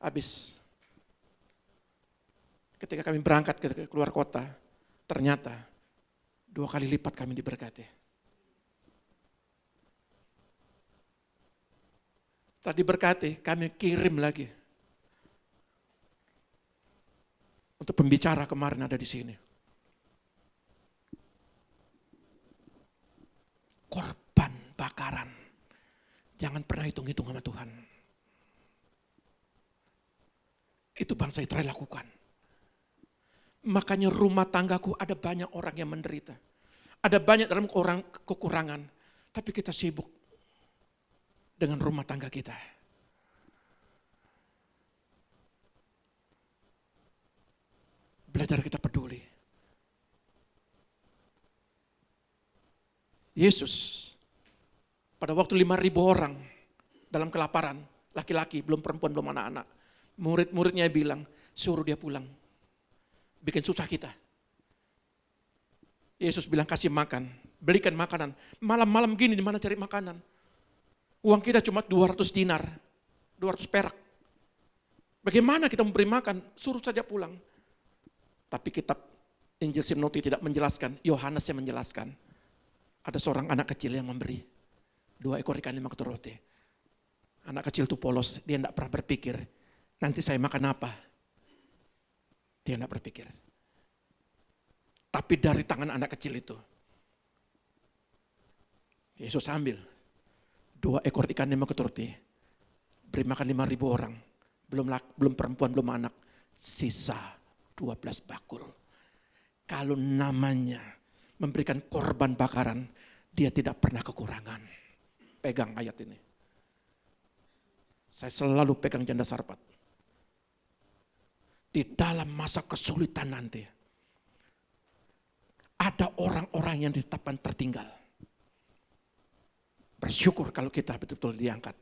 Speaker 1: Habis. Ketika kami berangkat ke keluar kota, ternyata 2 kali lipat kami diberkati. Tadi berkati, kami kirim lagi. Untuk pembicara kemarin ada di sini. Korban bakaran. Jangan pernah hitung-hitung sama Tuhan. Itu bangsa Israel lakukan. Makanya rumah tanggaku ada banyak orang yang menderita. Ada banyak dalam orang kekurangan. Tapi kita sibuk dengan rumah tangga kita. Belajar kita peduli. Yesus, pada waktu 5.000 orang dalam kelaparan, laki-laki, belum perempuan, belum anak-anak. Murid-muridnya bilang, suruh dia pulang. Bikin susah kita. Yesus bilang kasih makan, belikan makanan. Malam-malam gini di mana cari makanan? Uang kita cuma 200 dinar, 200 perak. Bagaimana kita memberi makan? Suruh saja pulang. Tapi kitab Injil Sinoptik tidak menjelaskan, Yohanes yang menjelaskan. Ada seorang anak kecil yang memberi 2 ekor ikan 5 ketur roti. Anak kecil itu polos, dia tidak pernah berpikir, nanti saya makan apa? Dia tidak berpikir. Tapi dari tangan anak kecil itu, Yesus ambil 2 ekor ikan 5 keturti, beri makan 5.000 orang, belum perempuan, belum anak, sisa 12 bakul. Kalau namanya memberikan korban bakaran, dia tidak pernah kekurangan. Pegang ayat ini. Saya selalu pegang janda Sarpat. Di dalam masa kesulitan nanti, ada orang-orang yang ditetapkan tertinggal. Bersyukur kalau kita betul-betul diangkat.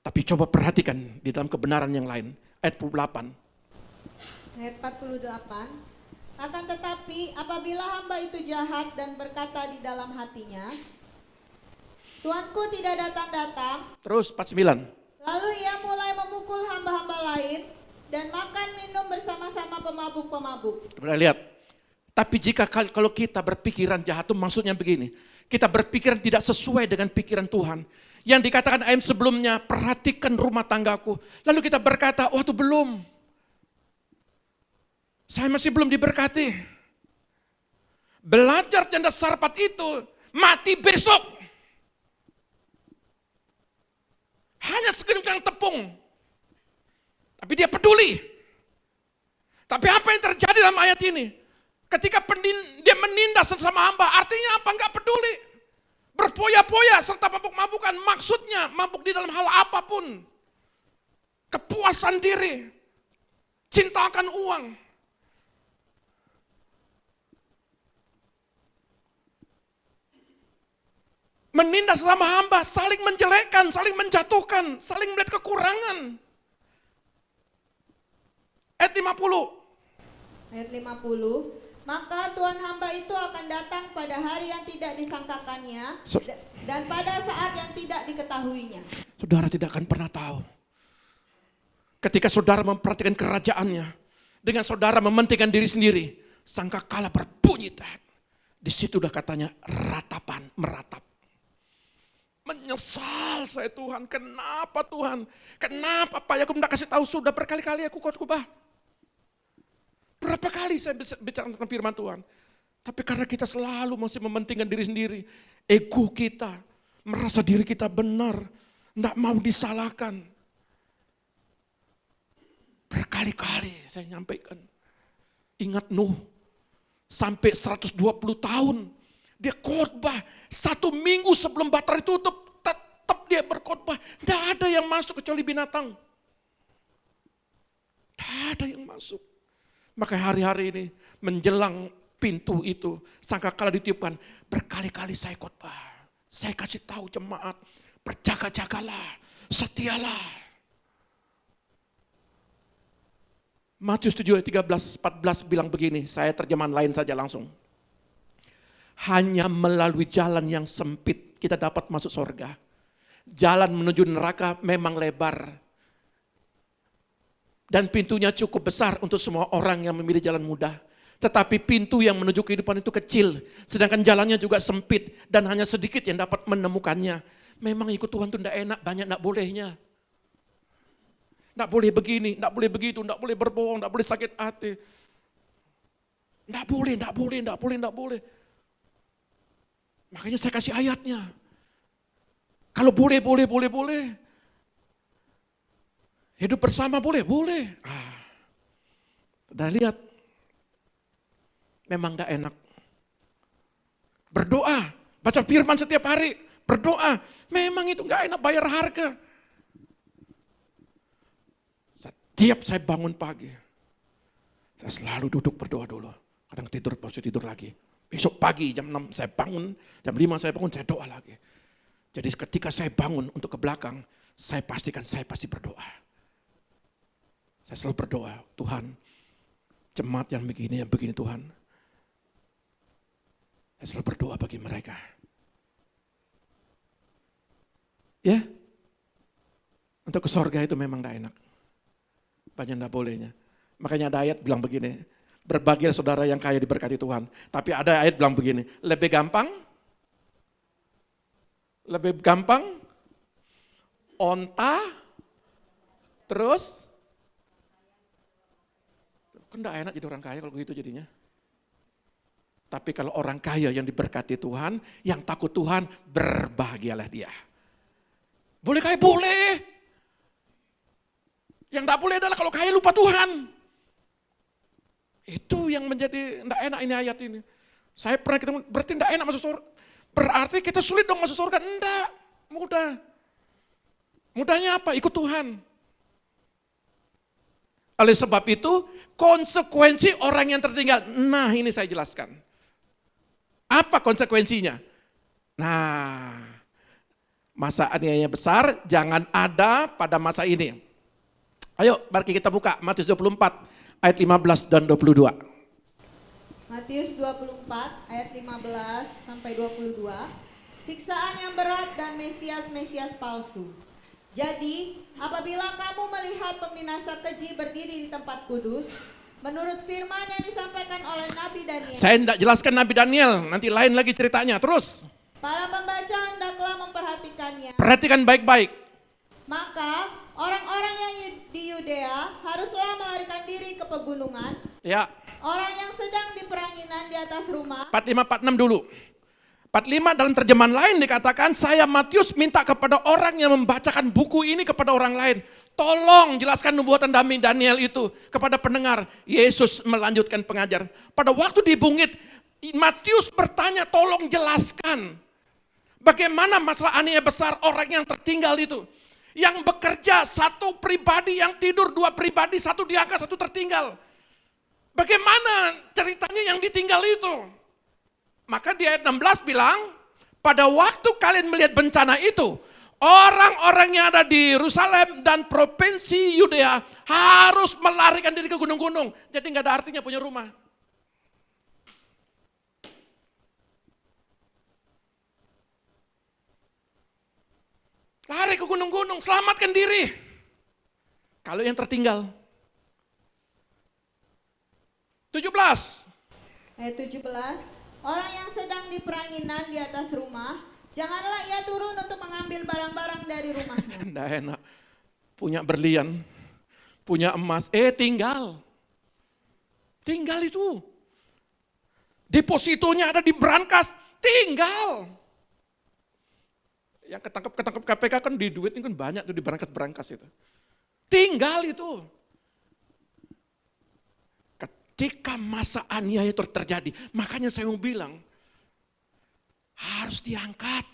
Speaker 1: Tapi coba perhatikan di dalam kebenaran yang lain. Ayat 48.
Speaker 2: Ayat 48. Akan tetapi apabila hamba itu jahat dan berkata di dalam hatinya, Tuanku tidak datang-datang.
Speaker 1: Terus 49.
Speaker 2: Lalu ia mulai memukul hamba-hamba lain dan makan minum bersama-sama pemabuk-pemabuk.
Speaker 1: Sudah lihat. Tapi jika kalau kita berpikiran jahat itu maksudnya begini. Kita berpikiran tidak sesuai dengan pikiran Tuhan. Yang dikatakan ayat sebelumnya, perhatikan rumah tanggaku. Lalu kita berkata, waktu belum. Saya masih belum diberkati. Belajar janda Sarpat itu, mati besok. Hanya segenggam tepung. Tapi dia peduli. Tapi apa yang terjadi dalam ayat ini? Ketika dia menindas sama hamba, artinya apa? Enggak peduli. Berpoya-poya serta mabuk-mabukan. Maksudnya mabuk di dalam hal apapun. Kepuasan diri. Cinta akan uang. Menindas sama hamba, saling menjelekkan, saling menjatuhkan, saling melihat kekurangan. Ayat 50.
Speaker 2: Ayat 50. Maka Tuhan hamba itu akan datang pada hari yang tidak disangkakannya dan pada saat yang tidak diketahuinya.
Speaker 1: Saudara tidak akan pernah tahu. Ketika saudara memperhatikan kerajaannya, dengan saudara mementingkan diri sendiri, sangkakala berbunyi. Di situ udah katanya ratapan, meratap. Menyesal saya Tuhan, kenapa Tuhan? Kenapa Pak Yakub tidak kasih tahu, sudah berkali-kali aku khotbah. Berapa kali saya bicara tentang firman Tuhan. Tapi karena kita selalu masih mementingkan diri sendiri. Ego kita, merasa diri kita benar. Tidak mau disalahkan. Berkali-kali saya nyampaikan. Ingat Nuh, sampai 120 tahun. Dia khotbah 1 minggu sebelum bahtera ditutup. Tetap dia berkhotbah. Tidak ada yang masuk kecuali binatang. Tidak ada yang masuk. Maka hari-hari ini menjelang pintu itu, sangkakala ditiupkan, berkali-kali saya khotbah. Saya kasih tahu jemaat, berjaga-jagalah, setialah. Matius 7 ayat 13, 14 bilang begini, saya terjemahan lain saja langsung. Hanya melalui jalan yang sempit kita dapat masuk surga. Jalan menuju neraka memang lebar. Dan pintunya cukup besar untuk semua orang yang memilih jalan mudah. Tetapi pintu yang menuju kehidupan itu kecil. Sedangkan jalannya juga sempit dan hanya sedikit yang dapat menemukannya. Memang ikut Tuhan itu tidak enak, banyak tidak bolehnya. Tidak boleh begini, tidak boleh begitu, tidak boleh berbohong, tidak boleh sakit hati. Tidak boleh, tidak boleh, tidak boleh, tidak boleh. Makanya saya kasih ayatnya. Kalau boleh, boleh, boleh, boleh. Hidup bersama boleh, boleh. Udah lihat, memang gak enak. Berdoa, baca firman setiap hari, berdoa. Memang itu gak enak, bayar harga. Setiap saya bangun pagi, saya selalu duduk berdoa dulu. Kadang tidur, pasti tidur lagi. Besok pagi jam 6 saya bangun, jam 5 saya bangun, saya doa lagi. Jadi ketika saya bangun untuk ke belakang, saya pastikan saya pasti berdoa. Saya selalu berdoa, Tuhan, jemaat yang begini Tuhan. Saya selalu berdoa bagi mereka. Ya, untuk ke sorga itu memang tidak enak. Banyak tidak bolehnya. Makanya ada ayat bilang begini, berbahagialah saudara yang kaya diberkati Tuhan. Tapi ada ayat bilang begini, lebih gampang, onta, terus Kan enggak enak jadi orang kaya kalau begitu jadinya. Tapi kalau orang kaya yang diberkati Tuhan, yang takut Tuhan, berbahagialah dia. Boleh kaya? Boleh. Yang enggak boleh adalah kalau kaya lupa Tuhan. Itu yang menjadi enggak enak ini ayat ini. Saya pernah ketemu, berarti enggak enak masuk surga. Berarti kita sulit dong masuk surga. Enggak, mudah. Mudahnya apa? Ikut Tuhan. Oleh sebab itu, konsekuensi orang yang tertinggal. Nah, ini saya jelaskan. Apa konsekuensinya? Nah, masa aniaya besar jangan ada pada masa ini. Ayo, mari kita buka Matius 24 ayat 15 dan 22.
Speaker 2: Matius 24 ayat 15 sampai 22. Siksaan yang berat dan Mesias-Mesias palsu. Jadi, apabila kamu melihat pembinasa keji berdiri di tempat kudus, menurut firman yang disampaikan oleh Nabi Daniel.
Speaker 1: Saya tidak jelaskan Nabi Daniel, nanti lain lagi ceritanya. Terus.
Speaker 2: Para pembaca hendaklah memperhatikannya.
Speaker 1: Perhatikan baik-baik.
Speaker 2: Maka orang-orang yang di Yudea haruslah melarikan diri ke pegunungan.
Speaker 1: Ya.
Speaker 2: Orang yang sedang di peranginan di atas rumah.
Speaker 1: 45-46 dulu. 45 dalam terjemahan lain dikatakan, saya Matius minta kepada orang yang membacakan buku ini kepada orang lain. Tolong jelaskan nubuatan Daniel itu kepada pendengar. Yesus melanjutkan pengajaran. Pada waktu di bukit, Matius bertanya, tolong jelaskan. Bagaimana masalah aniaya besar orang yang tertinggal itu. Yang bekerja, satu pribadi yang tidur, dua pribadi, satu diangkat, satu tertinggal. Bagaimana ceritanya yang ditinggal itu? Maka di ayat 16 bilang, pada waktu kalian melihat bencana itu, orang-orang yang ada di Yerusalem dan provinsi Yudea harus melarikan diri ke gunung-gunung. Jadi nggak ada artinya punya rumah. Lari ke gunung-gunung, selamatkan diri. Kalau yang tertinggal. 17.
Speaker 2: Ayat 17. Orang yang sedang di peranginan di atas rumah, janganlah ia turun untuk mengambil barang-barang dari rumahnya.
Speaker 1: Nggak enak. Punya berlian, punya emas, tinggal. Tinggal itu. Depositonya ada di brankas, tinggal. Yang ketangkep KPK kan di duit ini kan banyak tuh di brankas-brankas itu. Tinggal itu. Ketika masa aniaya itu terjadi, makanya saya mau bilang, harus diangkat.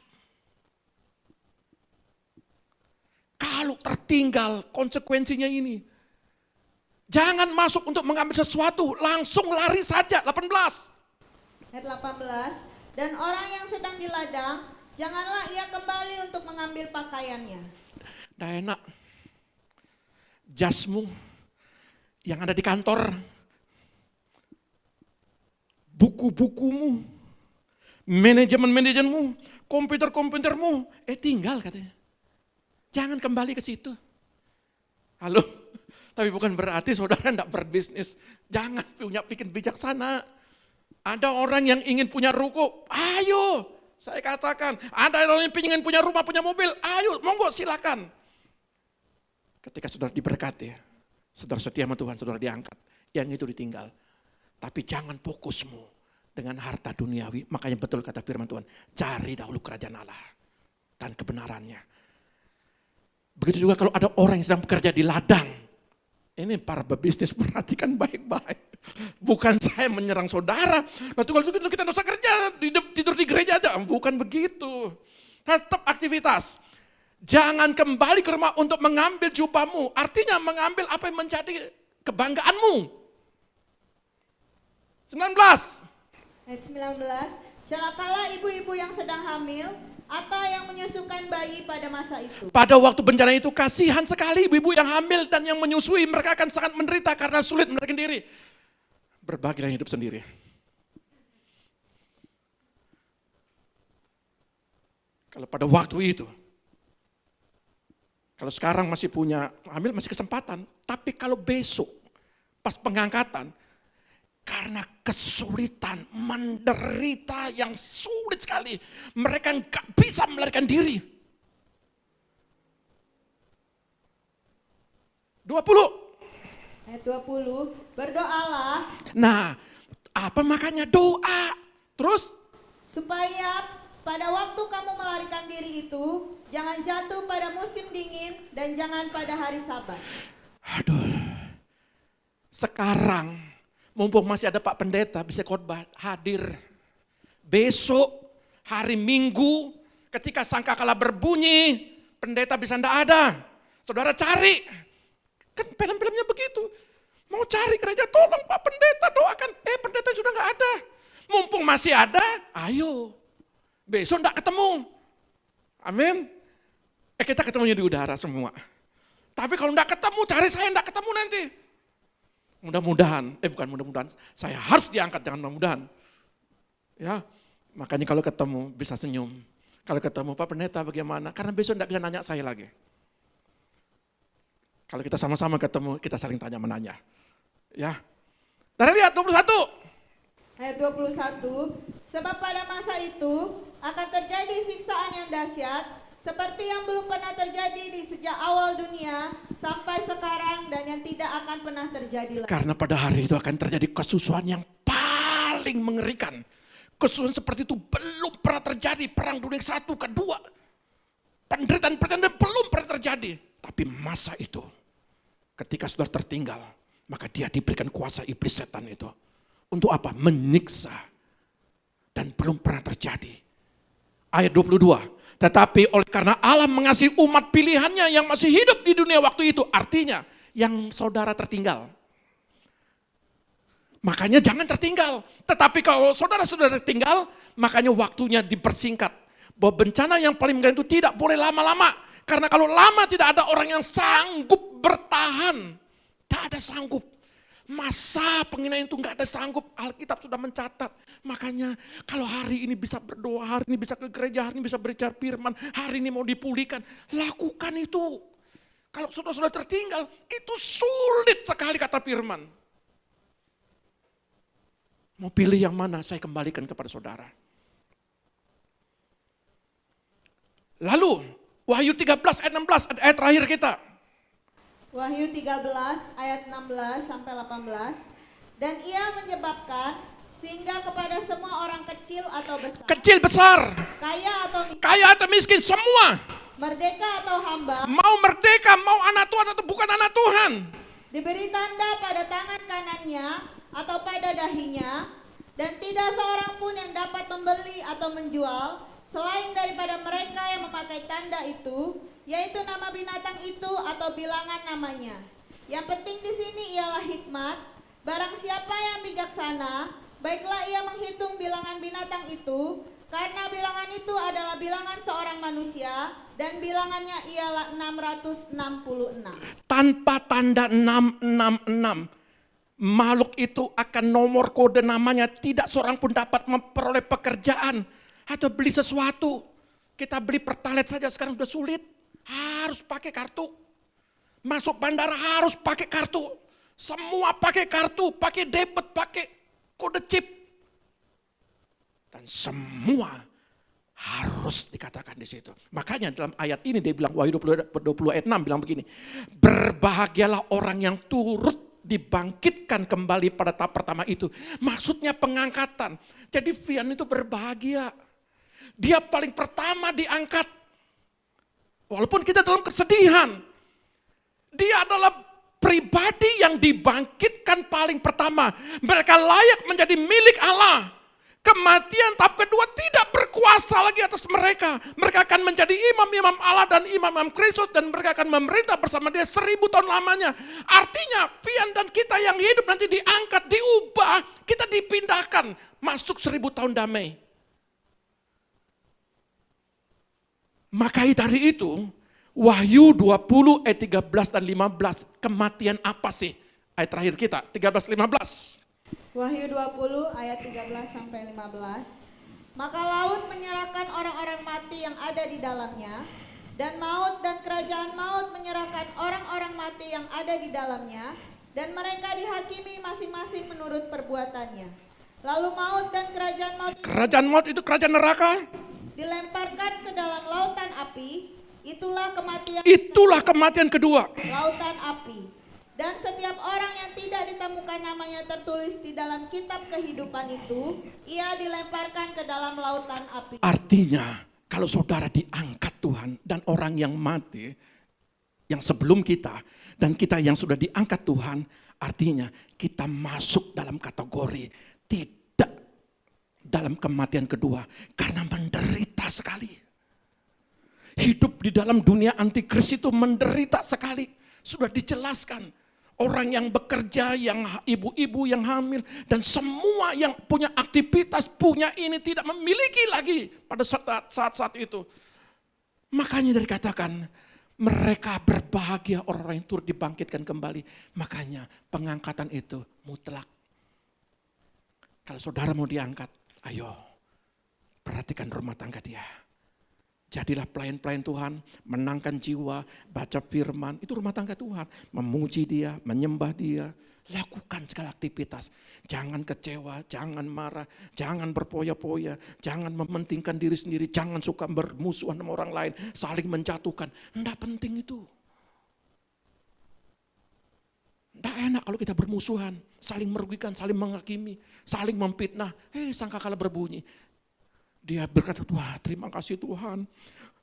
Speaker 1: Kalau tertinggal konsekuensinya ini. Jangan masuk untuk mengambil sesuatu, langsung lari saja. 18.
Speaker 2: Ayat 18. Dan orang yang sedang di ladang, janganlah ia kembali untuk mengambil pakaiannya.
Speaker 1: Nggak enak. Jasmu yang ada di kantor, buku-bukumu, manajemen-manajemenmu, komputer-komputermu, tinggal katanya. Jangan kembali ke situ. Halo, tapi bukan berarti saudara tidak berbisnis. Jangan punya pikir bijaksana. Ada orang yang ingin punya ruko, ayo. Saya katakan, ada orang yang ingin punya rumah, punya mobil, ayo, monggo silakan. Ketika saudara diberkati, saudara setia sama Tuhan, saudara diangkat. Yang itu ditinggal. Tapi jangan fokusmu dengan harta duniawi. Makanya betul kata firman Tuhan, cari dahulu kerajaan Allah dan kebenarannya. Begitu juga kalau ada orang yang sedang bekerja di ladang. Ini para pebisnis perhatikan baik-baik. Bukan saya menyerang saudara. Nah, kalau kita dosa kerja, tidur di gereja aja. Bukan begitu. Tetap aktivitas. Jangan kembali ke rumah untuk mengambil jubahmu. Artinya mengambil apa yang menjadi kebanggaanmu. 19.
Speaker 2: Ayat 19. Celakalah ibu-ibu yang sedang hamil atau yang menyusukan bayi pada masa itu.
Speaker 1: Pada waktu bencana itu kasihan sekali ibu-ibu yang hamil dan yang menyusui. Mereka akan sangat menderita karena sulit melahirkan diri. Berbagilah hidup sendiri. Kalau pada waktu itu, kalau sekarang masih punya hamil masih kesempatan. Tapi kalau besok pas pengangkatan, karena kesulitan, menderita yang sulit sekali. Mereka nggak bisa melarikan diri. 20.
Speaker 2: Ayat 20, berdoalah
Speaker 1: Nah, apa makanya doa? Terus,
Speaker 2: supaya pada waktu kamu melarikan diri itu, jangan jatuh pada musim dingin dan jangan pada hari Sabat.
Speaker 1: aduh, sekarang mumpung masih ada Pak Pendeta bisa khotbah hadir. Besok hari Minggu ketika sangkakala berbunyi, pendeta bisa ndak ada. Saudara cari. Kan film-filmnya begitu. Mau cari gereja, tolong Pak Pendeta doakan. Pendeta sudah nggak ada. Mumpung masih ada, ayo. Besok ndak ketemu. Amin. Kita ketemunya di udara semua. Tapi kalau ndak ketemu, cari saya ndak ketemu nanti. Mudah-mudahan, bukan mudah-mudahan, saya harus diangkat, jangan mudah-mudahan. Ya, makanya kalau ketemu bisa senyum. Kalau ketemu Pak Pendeta bagaimana? Karena besok ndak bisa nanya saya lagi. Kalau kita sama-sama ketemu, kita saling tanya menanya. Ya. Dari lihat 21.
Speaker 2: Ayat 21, sebab pada masa itu akan terjadi siksaan yang dahsyat seperti yang belum pernah terjadi di sejak awal dunia sampai sekarang dan yang tidak akan pernah terjadi lagi.
Speaker 1: Karena pada hari itu akan terjadi kesusahan yang paling mengerikan. Kesusahan seperti itu belum pernah terjadi. Perang dunia satu, kedua. Penderitaan-penderitaan belum pernah terjadi. Tapi masa itu, ketika sudah tertinggal, maka dia diberikan kuasa iblis setan itu. Untuk apa? Menyiksa. Dan belum pernah terjadi. Ayat 22. Tetapi oleh karena Allah mengasihi umat pilihannya yang masih hidup di dunia waktu itu. Artinya yang saudara tertinggal. Makanya jangan tertinggal. Tetapi kalau saudara sudah tertinggal, makanya waktunya dipersingkat. Bahwa bencana yang paling mengerikan itu tidak boleh lama-lama. Karena kalau lama tidak ada orang yang sanggup bertahan. Tidak ada sanggup. Masa penghinaan itu nggak ada sanggup, Alkitab sudah mencatat. Makanya kalau hari ini bisa berdoa, hari ini bisa ke gereja, hari ini bisa berbicara firman, hari ini mau dipulihkan, lakukan itu. Kalau sudah tertinggal, itu sulit sekali kata firman. Mau pilih yang mana, saya kembalikan kepada saudara. Lalu, Wahyu 13 ayat 16, ayat terakhir kita.
Speaker 2: Wahyu 13 ayat 16 sampai 18. Dan ia menyebabkan sehingga kepada semua orang kecil atau besar,
Speaker 1: Kecil besar,
Speaker 2: kaya atau miskin,
Speaker 1: semua.
Speaker 2: merdeka atau hamba,
Speaker 1: Mau merdeka, mau anak Tuhan atau bukan anak Tuhan.
Speaker 2: diberi tanda pada tangan kanannya atau pada dahinya, dan tidak seorang pun yang dapat membeli atau menjual selain daripada mereka yang memakai tanda itu, yaitu nama binatang itu atau bilangan namanya. Yang penting di sini ialah hikmat. Barang siapa yang bijaksana, baiklah ia menghitung bilangan binatang itu, karena bilangan itu adalah bilangan seorang manusia, dan bilangannya ialah 666.
Speaker 1: Tanpa tanda 666, makhluk itu akan nomor kode namanya, tidak seorang pun dapat memperoleh pekerjaan atau beli sesuatu. Kita beli pertalite saja sekarang sudah sulit. Harus pakai kartu. Masuk bandara harus pakai kartu. Semua pakai kartu, pakai debit, pakai kode chip. Dan semua harus dikatakan di situ. Makanya dalam ayat ini dia bilang, Wahyu 20 ayat 6 bilang begini. Berbahagialah orang yang turut dibangkitkan kembali pada tahap pertama itu. Maksudnya pengangkatan. Jadi Vian itu berbahagia. Dia paling pertama diangkat. Walaupun kita dalam kesedihan, dia adalah pribadi yang dibangkitkan paling pertama. Mereka layak menjadi milik Allah. Kematian tahap kedua tidak berkuasa lagi atas mereka. Mereka akan menjadi imam-imam Allah dan imam-imam Kristus, dan mereka akan memerintah bersama dia 1000 tahun lamanya. Artinya pian dan kita yang hidup nanti diangkat, diubah, kita dipindahkan masuk 1000 tahun damai. Maka dari itu, Wahyu 20 ayat 13 dan 15, kematian apa sih? Ayat terakhir kita, 13-15.
Speaker 2: Wahyu 20 ayat 13 sampai 15. Maka laut menyerahkan orang-orang mati yang ada di dalamnya, dan maut dan kerajaan maut menyerahkan orang-orang mati yang ada di dalamnya, dan mereka dihakimi masing-masing menurut perbuatannya. Lalu maut dan kerajaan maut
Speaker 1: itu kerajaan neraka.
Speaker 2: Dilemparkan ke dalam lautan api. Itulah kematian
Speaker 1: Kematian kedua.
Speaker 2: Lautan api. Dan setiap orang yang tidak ditemukan namanya tertulis di dalam kitab kehidupan itu, ia dilemparkan ke dalam lautan api.
Speaker 1: Artinya, kalau saudara diangkat Tuhan dan orang yang mati, yang sebelum kita, dan kita yang sudah diangkat Tuhan, artinya kita masuk dalam kategori tidak dalam kematian kedua, karena menderita sekali. Hidup di dalam dunia antikris itu menderita sekali. Sudah dijelaskan. Orang yang bekerja, yang ibu-ibu yang hamil, dan semua yang punya aktivitas, punya ini tidak memiliki lagi pada saat-saat itu. Makanya dikatakan, mereka berbahagia orang-orang yang turut dibangkitkan kembali. Makanya pengangkatan itu mutlak. Kalau saudara mau diangkat, ayo perhatikan rumah tangga dia. Jadilah pelayan-pelayan Tuhan, menangkan jiwa, baca firman, itu rumah tangga Tuhan. Memuji dia, menyembah dia, lakukan segala aktivitas. Jangan kecewa, jangan marah, jangan berpoya-poya, jangan mementingkan diri sendiri, jangan suka bermusuhan sama orang lain, saling menjatuhkan. Enggak penting itu. Enggak enak kalau kita bermusuhan, saling merugikan, saling menghakimi, saling memfitnah. Sangkakala berbunyi. Dia berkata, wah terima kasih Tuhan.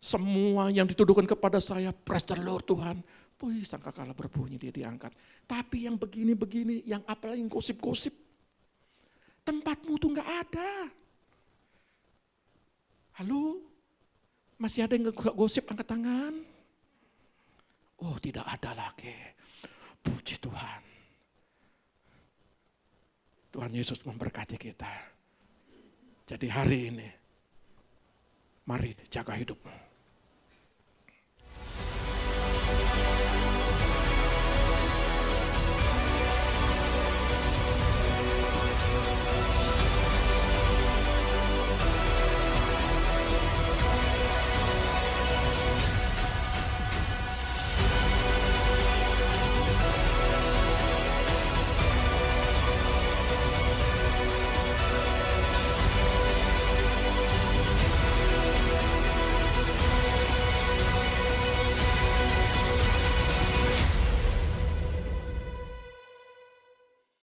Speaker 1: Semua yang dituduhkan kepada saya, praise the Lord Tuhan. Wih, sangkakala berbunyi dia diangkat. Tapi yang begini-begini, yang apalagi yang gosip-gosip. Tempatmu tuh gak ada. Halo? Masih ada yang gosip angkat tangan? Oh tidak ada lagi. Puji Tuhan. Tuhan Yesus memberkati kita. Jadi hari ini, mari jaga hidupmu.